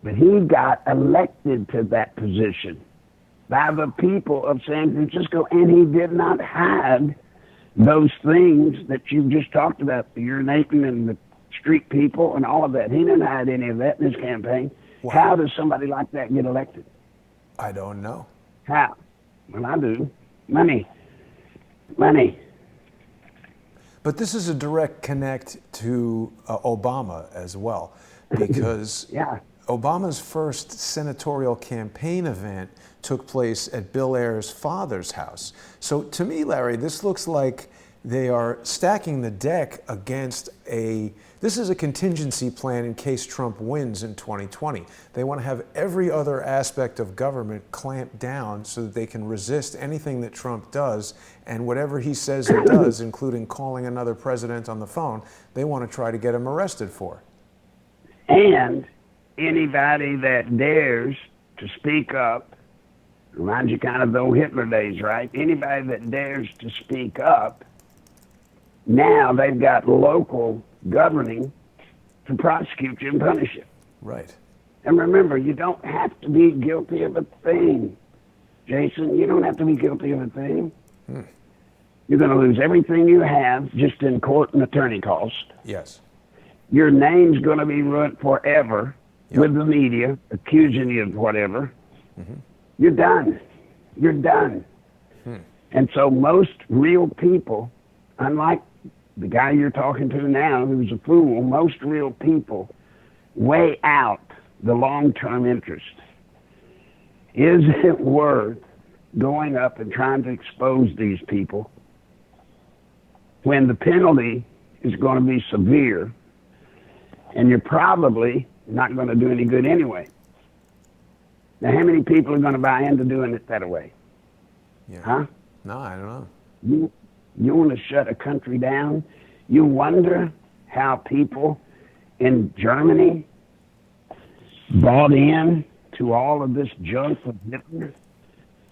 But he got elected to that position by the people of San Francisco, and he did not hide those things that you just talked about, the urinating and the street people and all of that. He didn't hide any of that in his campaign. Wow. How does somebody like that get elected? I don't know. How? Well, I do. Money. Money. But this is a direct connect to Obama as well, because yeah. Obama's first senatorial campaign event took place at Bill Ayers' father's house. So to me, Larry, this looks like they are stacking the deck against this is a contingency plan in case Trump wins in 2020. They want to have every other aspect of government clamped down so that they can resist anything that Trump does, and whatever he says or does, including calling another president on the phone, they want to try to get him arrested for. And anybody that dares to speak up, reminds you kind of the old Hitler days, right? Anybody that dares to speak up, now they've got local governing to prosecute you and punish you. Right. And remember, you don't have to be guilty of a thing. Jason, you don't have to be guilty of a thing. You're going to lose everything you have just in court and attorney costs. Yes. Your name's going to be ruined forever with the media accusing you of whatever. You're done. You're done. And so most real people, unlike the guy you're talking to now who's a fool, most real people weigh out the long-term interest. Is it worth going up and trying to expose these people when the penalty is going to be severe and you're probably not going to do any good anyway? Now, how many people are going to buy into doing it that way? Yeah. Huh? No, I don't know. You want to shut a country down? You wonder how people in Germany bought in to all of this junk with Hitler.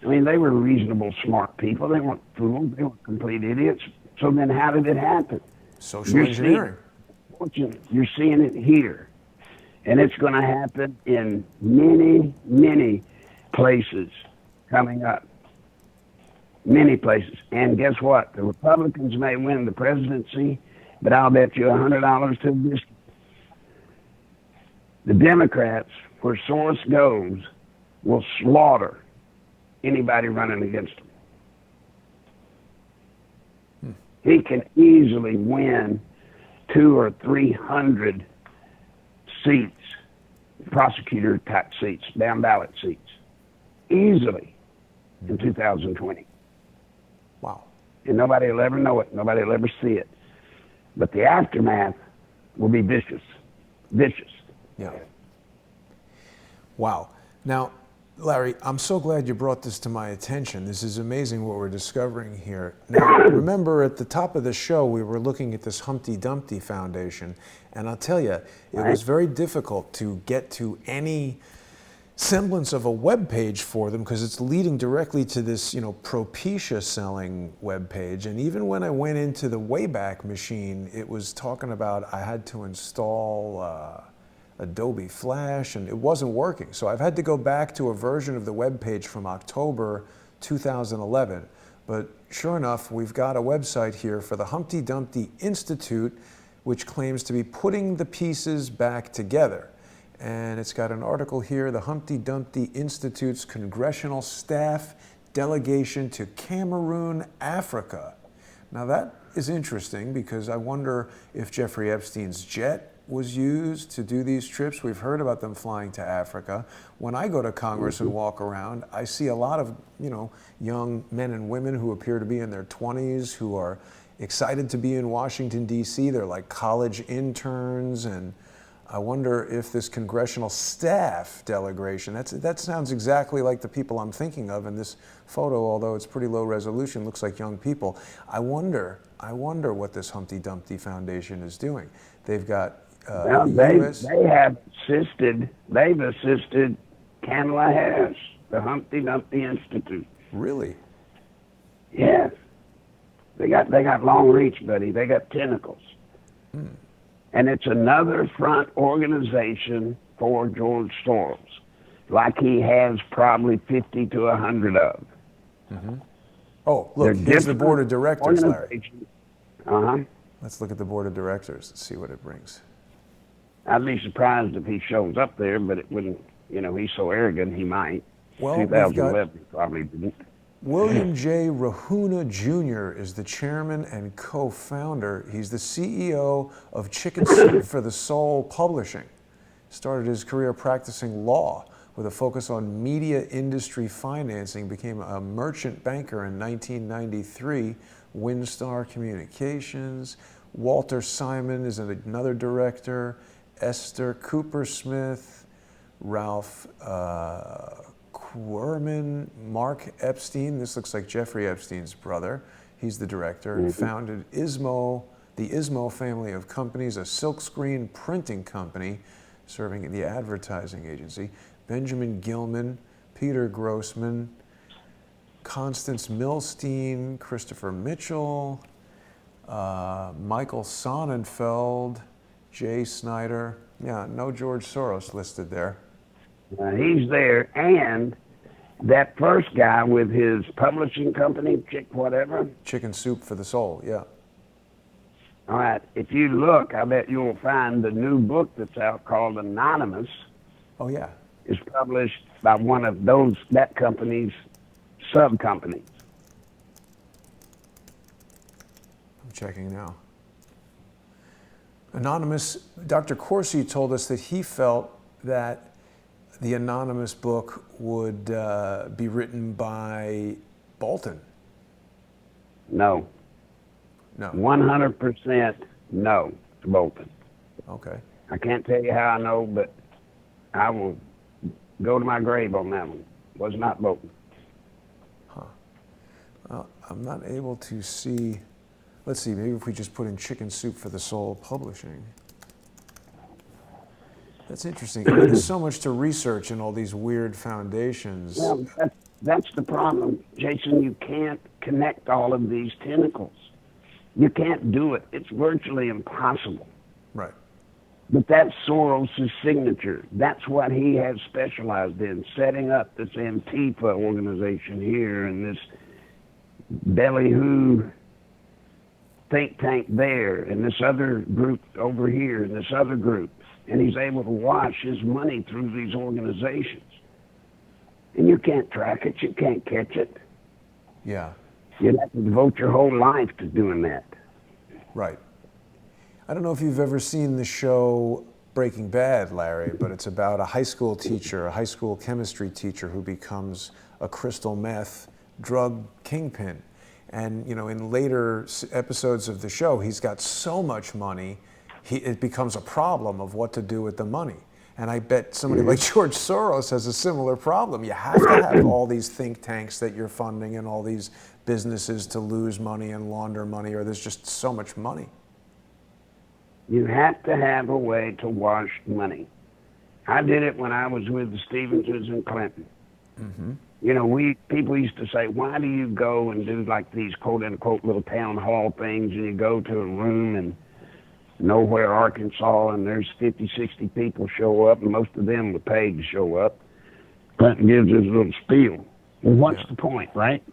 I mean, they were reasonable, smart people. They weren't fools. They weren't complete idiots. So then how did it happen? Social engineering. You're seeing it here. And it's going to happen in many, many places coming up. Many places. And guess what? The Republicans may win the presidency, but I'll bet you $100 to this. The Democrats, where source goes, will slaughter anybody running against him. He can easily win 200 or 300 seats, prosecutor type seats, down ballot seats, easily in 2020. Wow. And nobody will ever know it. Nobody will ever see it. But the aftermath will be vicious. Vicious. Yeah. Wow. Now, Larry, I'm so glad you brought this to my attention. This is amazing what we're discovering here. Now, remember at the top of the show, we were looking at this Humpty Dumpty Foundation, and I'll tell you, it was very difficult to get to any semblance of a web page for them because it's leading directly to this, Propecia selling web page. And even when I went into the Wayback Machine, it was talking about I had to install Adobe Flash, and it wasn't working. So I've had to go back to a version of the web page from October 2011. But sure enough, we've got a website here for the Humpty Dumpty Institute, which claims to be putting the pieces back together. And it's got an article here, the Humpty Dumpty Institute's congressional staff delegation to Cameroon, Africa. Now that is interesting because I wonder if Jeffrey Epstein's jet was used to do these trips. We've heard about them flying to Africa. When I go to Congress and walk around, I see a lot of, young men and women who appear to be in their 20s who are excited to be in Washington, D.C. They're like college interns, and I wonder if this congressional staff delegation, that sounds exactly like the people I'm thinking of in this photo, although it's pretty low resolution, looks like young people. I wonder what this Humpty Dumpty Foundation is doing. They've got they've assisted Kamala Harris, the Humpty Dumpty Institute. Really? Yes. They got long reach, buddy. They got tentacles. And it's another front organization for George Soros, like he has probably 50 to 100 of. Mm-hmm. Oh, look, here's the board of directors, Larry. Uh-huh. Let's look at the board of directors and see what it brings. I'd be surprised if he shows up there, but it wouldn't, he's so arrogant he might. Well, 2011 he probably didn't. William J. Rahuna Jr. is the chairman and co-founder. He's the CEO of Chicken Soup for the Soul Publishing. Started his career practicing law with a focus on media industry financing, became a merchant banker in 1993, WinStar Communications. Walter Simon is another director, Esther Cooper-Smith, Ralph Querman, Mark Epstein, this looks like Jeffrey Epstein's brother. He's the director, and founded the Ismo family of companies, a silkscreen printing company serving the advertising agency. Benjamin Gilman, Peter Grossman, Constance Milstein, Christopher Mitchell, Michael Sonnenfeld, Jay Snyder. Yeah, no George Soros listed there. He's there, and that first guy with his publishing company, Chicken Soup for the Soul, yeah. All right, if you look, I bet you'll find the new book that's out called Anonymous. Oh, yeah. Is published by one of that company's sub-companies. I'm checking now. Anonymous, Dr. Corsi told us that he felt that the Anonymous book would be written by Bolton. No. No. 100% no to Bolton. Okay. I can't tell you how I know, but I will go to my grave on that one. Was not Bolton. Huh. Well, I'm not able to see. Let's see, maybe if we just put in Chicken Soup for the Soul Publishing. That's interesting. I mean, there's so much to research in all these weird foundations. Well, that's the problem, Jason. You can't connect all of these tentacles. You can't do it. It's virtually impossible. Right. But that's Soros' signature. That's what he has specialized in, setting up this Antifa organization here and this Belly-Who think tank there and this other group over here and this other group. And he's able to wash his money through these organizations. And you can't track it. You can't catch it. Yeah. You'd have to devote your whole life to doing that. Right. I don't know if you've ever seen the show Breaking Bad, Larry, but it's about a high school teacher, a high school chemistry teacher who becomes a crystal meth drug kingpin. And in later episodes of the show, he's got so much money, it becomes a problem of what to do with the money. And I bet somebody like George Soros has a similar problem. You have to have all these think tanks that you're funding and all these businesses to lose money and launder money, or there's just so much money. You have to have a way to wash money. I did it when I was with the Stevenses and Clinton. Mm-hmm. People used to say, why do you go and do like these quote unquote little town hall things, and you go to a room in nowhere, Arkansas, and there's 50, 60 people show up, and most of them were paid to show up. Clinton gives his little spiel. Well, what's the point, right?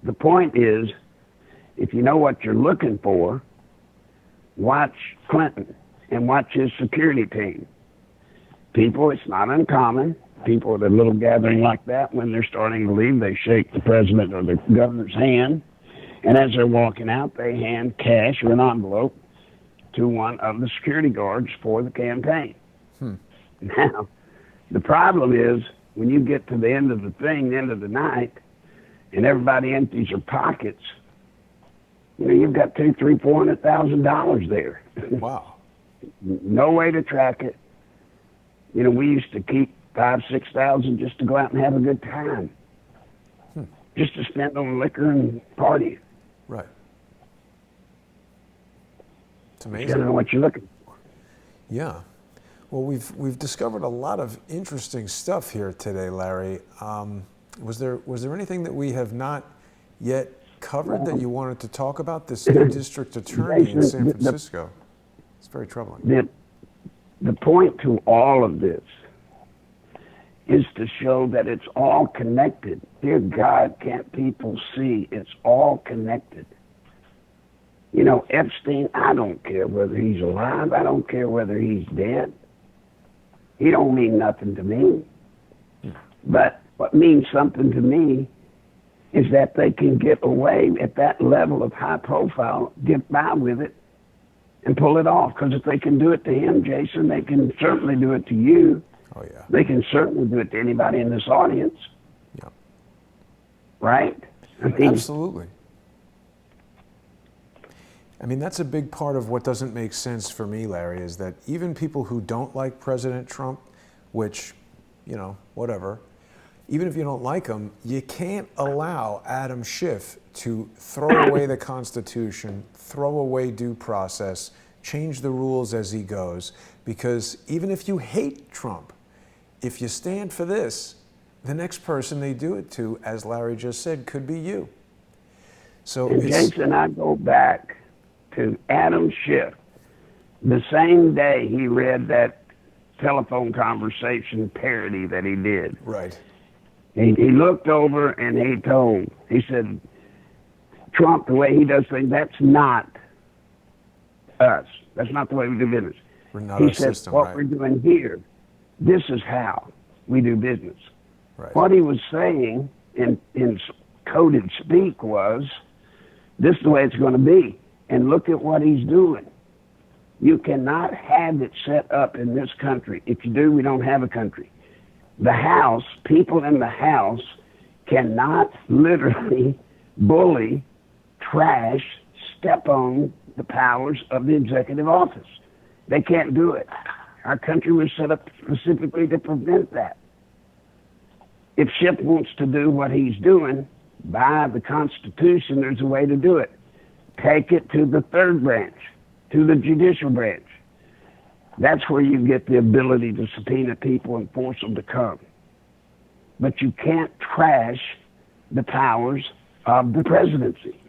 The point is, if you know what you're looking for, watch Clinton and watch his security team. People, it's not uncommon. People at a little gathering like that, when they're starting to leave, they shake the president or the governor's hand, and as they're walking out, they hand cash or an envelope to one of the security guards for the campaign. Now, the problem is, when you get to the end of the thing, the end of the night, and everybody empties their pockets, you've got $200,000, $300,000, $400,000 there. Wow. No way to track it. We used to keep $5,000, $6,000 just to go out and have a good time, just to spend on liquor and party. Right. It's amazing. You gotta know what you're looking for. Yeah. Well, we've discovered a lot of interesting stuff here today, Larry. Was there anything that we have not yet covered that you wanted to talk about? This new district attorney in San Francisco. It's very troubling. The point to all of this is to show that it's all connected. Dear God, can't people see it's all connected? Epstein, I don't care whether he's alive. I don't care whether he's dead. He don't mean nothing to me. But what means something to me is that they can get away at that level of high profile, get by with it, and pull it off. Because if they can do it to him, Jason, they can certainly do it to you. Oh, yeah. They can certainly do it to anybody in this audience. Yeah. Right? Absolutely. That's a big part of what doesn't make sense for me, Larry, is that even people who don't like President Trump, which, whatever, even if you don't like him, you can't allow Adam Schiff to throw away the Constitution, throw away due process, change the rules as he goes, because even if you hate Trump, if you stand for this, the next person they do it to, as Larry just said, could be you. So Jason, I go back to Adam Schiff the same day he read that telephone conversation parody that he did. Right. He looked over and he said, Trump, the way he does things, that's not us. That's not the way we do business. We're not he our said, system, what right. we're doing here, this is how we do business. Right. What he was saying in coded speak was, this is the way it's going to be. And look at what he's doing. You cannot have it set up in this country. If you do, we don't have a country. The House, people in the House cannot literally bully, trash, step on the powers of the executive office. They can't do it. Our country was set up specifically to prevent that. If Schiff wants to do what he's doing, by the Constitution, there's a way to do it. Take it to the third branch, to the judicial branch. That's where you get the ability to subpoena people and force them to come. But you can't trash the powers of the presidency.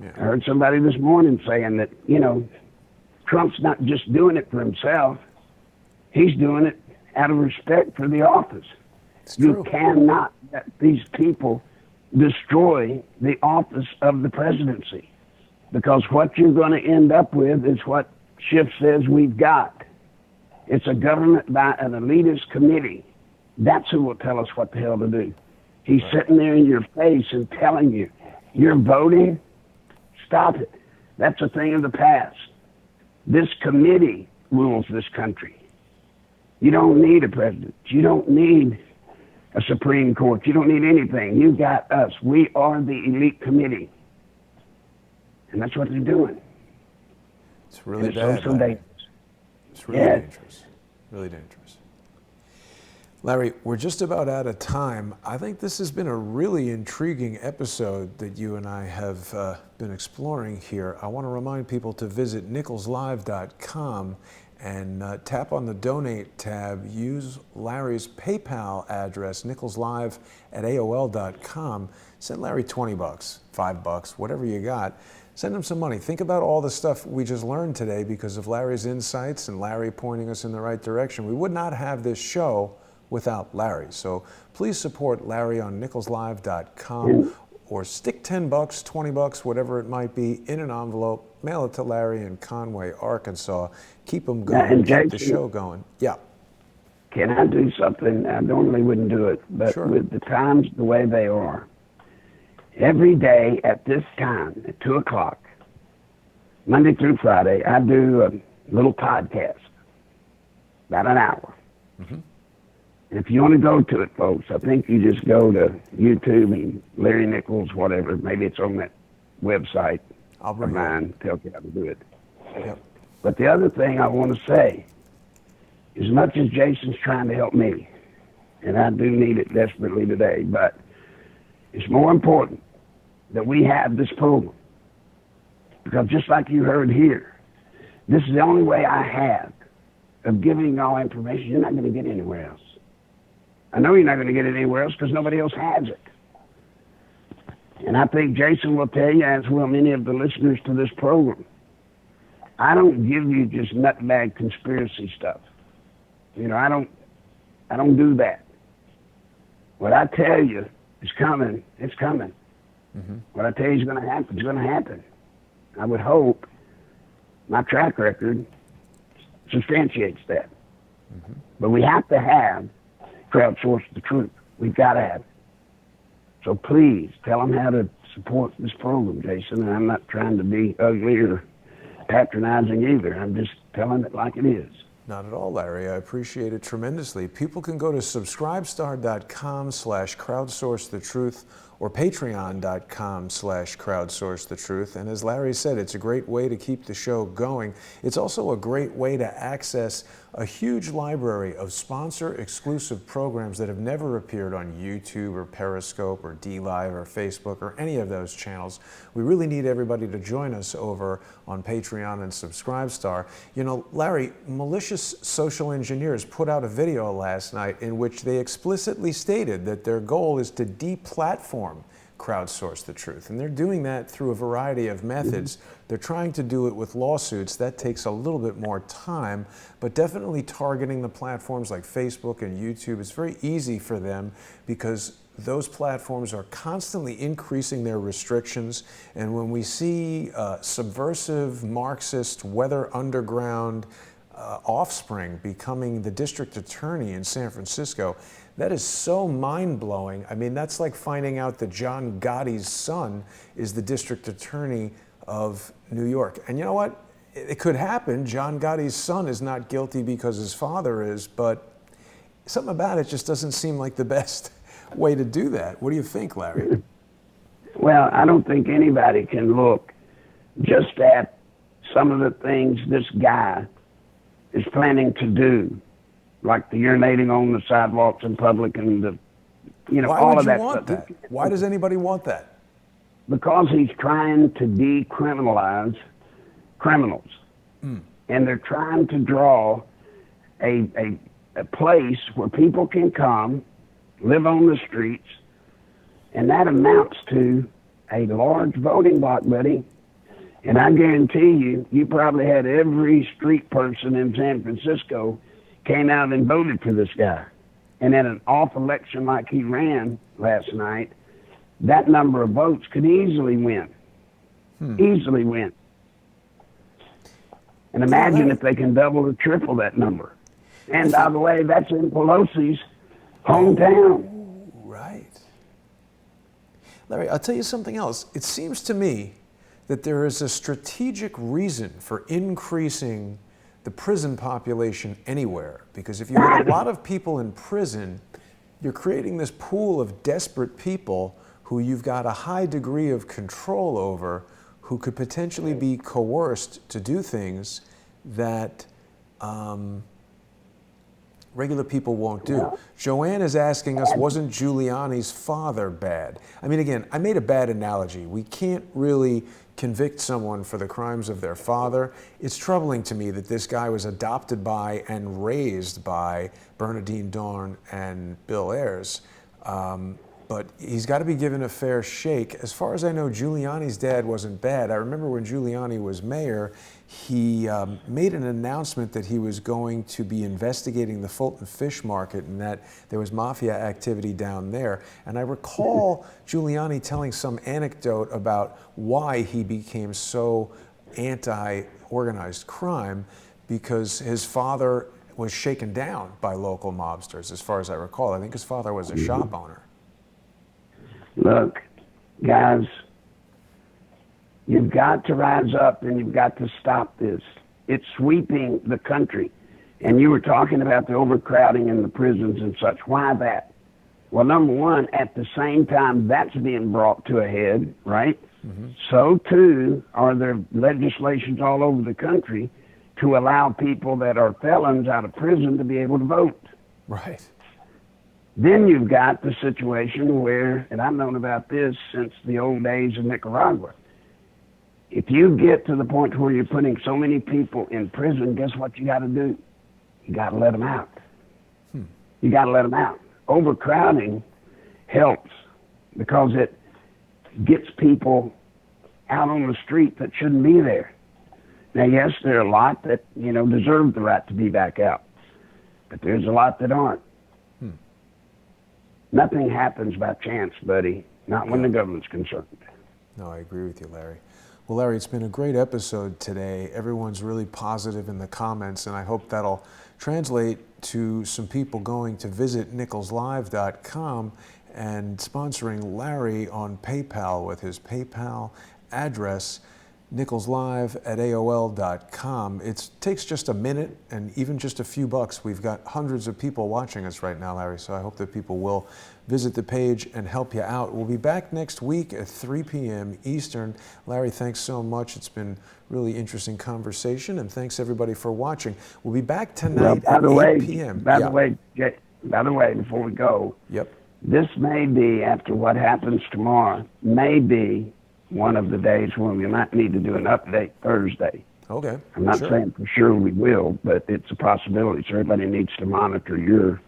Yeah. I heard somebody this morning saying that, Trump's not just doing it for himself. He's doing it out of respect for the office. You cannot let these people destroy the office of the presidency, because what you're going to end up with is what Schiff says we've got. It's a government by an elitist committee. That's who will tell us what the hell to do. He's sitting there in your face and telling you, you're voting, stop it. That's a thing of the past. This committee rules this country. You don't need a president. You don't need a Supreme Court. You don't need anything. You got us. We are the elite committee. And that's what they're doing. It's really and bad. So dangerous. It's really dangerous. Really dangerous. Larry, we're just about out of time. I think this has been a really intriguing episode that you and I have been exploring here. I want to remind people to visit nicholslive.com and tap on the donate tab. Use Larry's PayPal address, nicholslive@aol.com. Send Larry $20, $5, whatever you got. Send him some money. Think about all the stuff we just learned today because of Larry's insights and Larry pointing us in the right direction. We would not have this show without Larry. So please support Larry on nicholslive.com or stick $10, $20, whatever it might be, in an envelope, mail it to Larry in Conway, Arkansas. Keep them going, keep the show going. Yeah. Can I do something? I normally wouldn't do it, but sure. With the times the way they are, every day at this time, at 2 o'clock, Monday through Friday, I do a little podcast, about an hour. Mm-hmm. If you want to go to it, folks, I think you just go to YouTube and Larry Nichols, whatever. Maybe it's on that website of mine. Tells you how to do it. Yep. But the other thing I want to say, as much as Jason's trying to help me, and I do need it desperately today, but it's more important that we have this program. Because just like you heard here, this is the only way I have of giving y'all information. You're not going to get anywhere else. I know you're not going to get it anywhere else because nobody else has it. And I think Jason will tell you, as will many of the listeners to this program, I don't give you just nutbag conspiracy stuff. You know, I don't do that. What I tell you is coming, it's coming. Mm-hmm. What I tell you is going to happen, it's going to happen. I would hope my track record substantiates that. Mm-hmm. But we have to have crowdsource the truth. We've got to have it. So please tell them how to support this program, Jason. And I'm not trying to be ugly or patronizing either. I'm just telling it like it is. Not at all, Larry. I appreciate it tremendously. People can go to subscribestar.com/crowdsourcethetruth or patreon.com/crowdsourcethetruth. And as Larry said, it's a great way to keep the show going. It's also a great way to access a huge library of sponsor-exclusive programs that have never appeared on YouTube or Periscope or DLive or Facebook or any of those channels. We really need everybody to join us over on Patreon and Subscribestar. You know, Larry, malicious social engineers put out a video last night in which they explicitly stated that their goal is to deplatform Crowdsource the Truth. And they're doing that through a variety of methods. They're trying to do it with lawsuits. That takes a little bit more time, but definitely targeting the platforms like Facebook and YouTube. It's very easy for them because those platforms are constantly increasing their restrictions. And when we see subversive Marxist Weather Underground offspring becoming the district attorney in San Francisco, that is so mind-blowing. I mean, that's like finding out that John Gotti's son is the district attorney of New York. And you know what? It could happen. John Gotti's son is not guilty because his father is, but something about it just doesn't seem like the best way to do that. What do you think, Larry? Well, I don't think anybody can look just at some of the things this guy is planning to do, like the urinating on the sidewalks in public and the, you know, all of that. Why would you want that? Why does anybody want that? Because he's trying to decriminalize criminals. Mm. And they're trying to draw a place where people can come, live on the streets, and that amounts to a large voting block, buddy. And I guarantee you, you probably had every street person in San Francisco came out and voted for this guy. And in an off election like he ran last night, that number of votes could easily win. Easily win. And imagine if they can double or triple that number. And by the way, that's in Pelosi's hometown. Right. Larry, I'll tell you something else. It seems to me that there is a strategic reason for increasing the prison population anywhere. Because if you have a lot of people in prison, you're creating this pool of desperate people who you've got a high degree of control over, who could potentially be coerced to do things that regular people won't do. Yeah. Joanne is asking us, wasn't Giuliani's father bad? I mean, again, I made a bad analogy. We can't really convict someone for the crimes of their father. It's troubling to me that this guy was adopted by and raised by Bernardine Dohrn and Bill Ayers. But he's got to be given a fair shake. As far as I know, Giuliani's dad wasn't bad. I remember when Giuliani was mayor, he made an announcement that he was going to be investigating the Fulton Fish Market and that there was mafia activity down there. And I recall Giuliani telling some anecdote about why he became so anti-organized crime, because his father was shaken down by local mobsters, as far as I recall. I think his father was a shop owner. Look, guys, you've got to rise up and you've got to stop this. It's sweeping the country. And you were talking about the overcrowding in the prisons and such. Why that? Well, number one, at the same time that's being brought to a head, right? Mm-hmm. So, too, are there legislations all over the country to allow people that are felons out of prison to be able to vote. Right. Then you've got the situation where, and I've known about this since the old days of Nicaragua, if you get to the point where you're putting so many people in prison, guess what you got to do? You got to let them out. You got to let them out. Overcrowding helps because it gets people out on the street that shouldn't be there. Now, yes, there are a lot that, deserve the right to be back out, but there's a lot that aren't. Nothing happens by chance, buddy, not when the government's concerned. No, I agree with you, Larry. Well, Larry, it's been a great episode today. Everyone's really positive in the comments, and I hope that'll translate to some people going to visit nicholslive.com and sponsoring Larry on PayPal with his PayPal address, nicholslive@aol.com. It takes just a minute and even just a few bucks. We've got hundreds of people watching us right now, Larry, so I hope that people will visit the page and help you out. We'll be back next week at 3 p.m. Eastern. Larry, thanks so much. It's been really interesting conversation, and thanks everybody for watching. We'll be back tonight at 8 p.m. By the way, before we go, this may be, after what happens tomorrow, may be one of the days when we might need to do an update Thursday. Okay. I'm not saying for sure we will, but it's a possibility. So everybody needs to monitor your...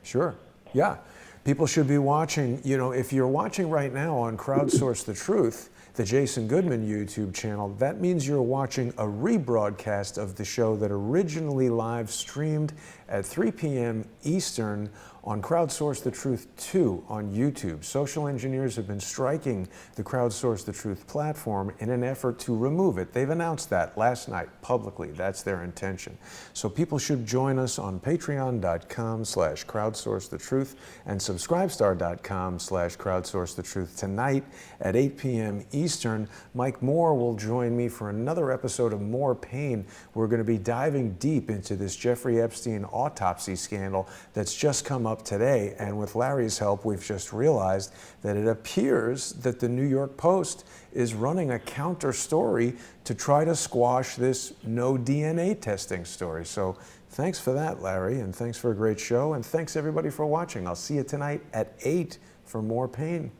Sure. Yeah. People should be watching, if you're watching right now on Crowdsource the Truth, the Jason Goodman YouTube channel, that means you're watching a rebroadcast of the show that originally live streamed at 3 p.m. Eastern on Crowdsource the Truth 2 on YouTube. Social engineers have been striking the Crowdsource the Truth platform in an effort to remove it. They've announced that last night publicly. That's their intention. So people should join us on patreon.com/crowdsourcethetruth and subscribestar.com/crowdsourcethetruth tonight at 8 p.m. Eastern. Mike Moore will join me for another episode of More Pain. We're going to be diving deep into this Jeffrey Epstein autopsy scandal that's just come up today, and with Larry's help, we've just realized that it appears that the New York Post is running a counter story to try to squash this no DNA testing story. So thanks for that, Larry, and thanks for a great show, and thanks everybody for watching. I'll see you tonight at 8 for More Pain.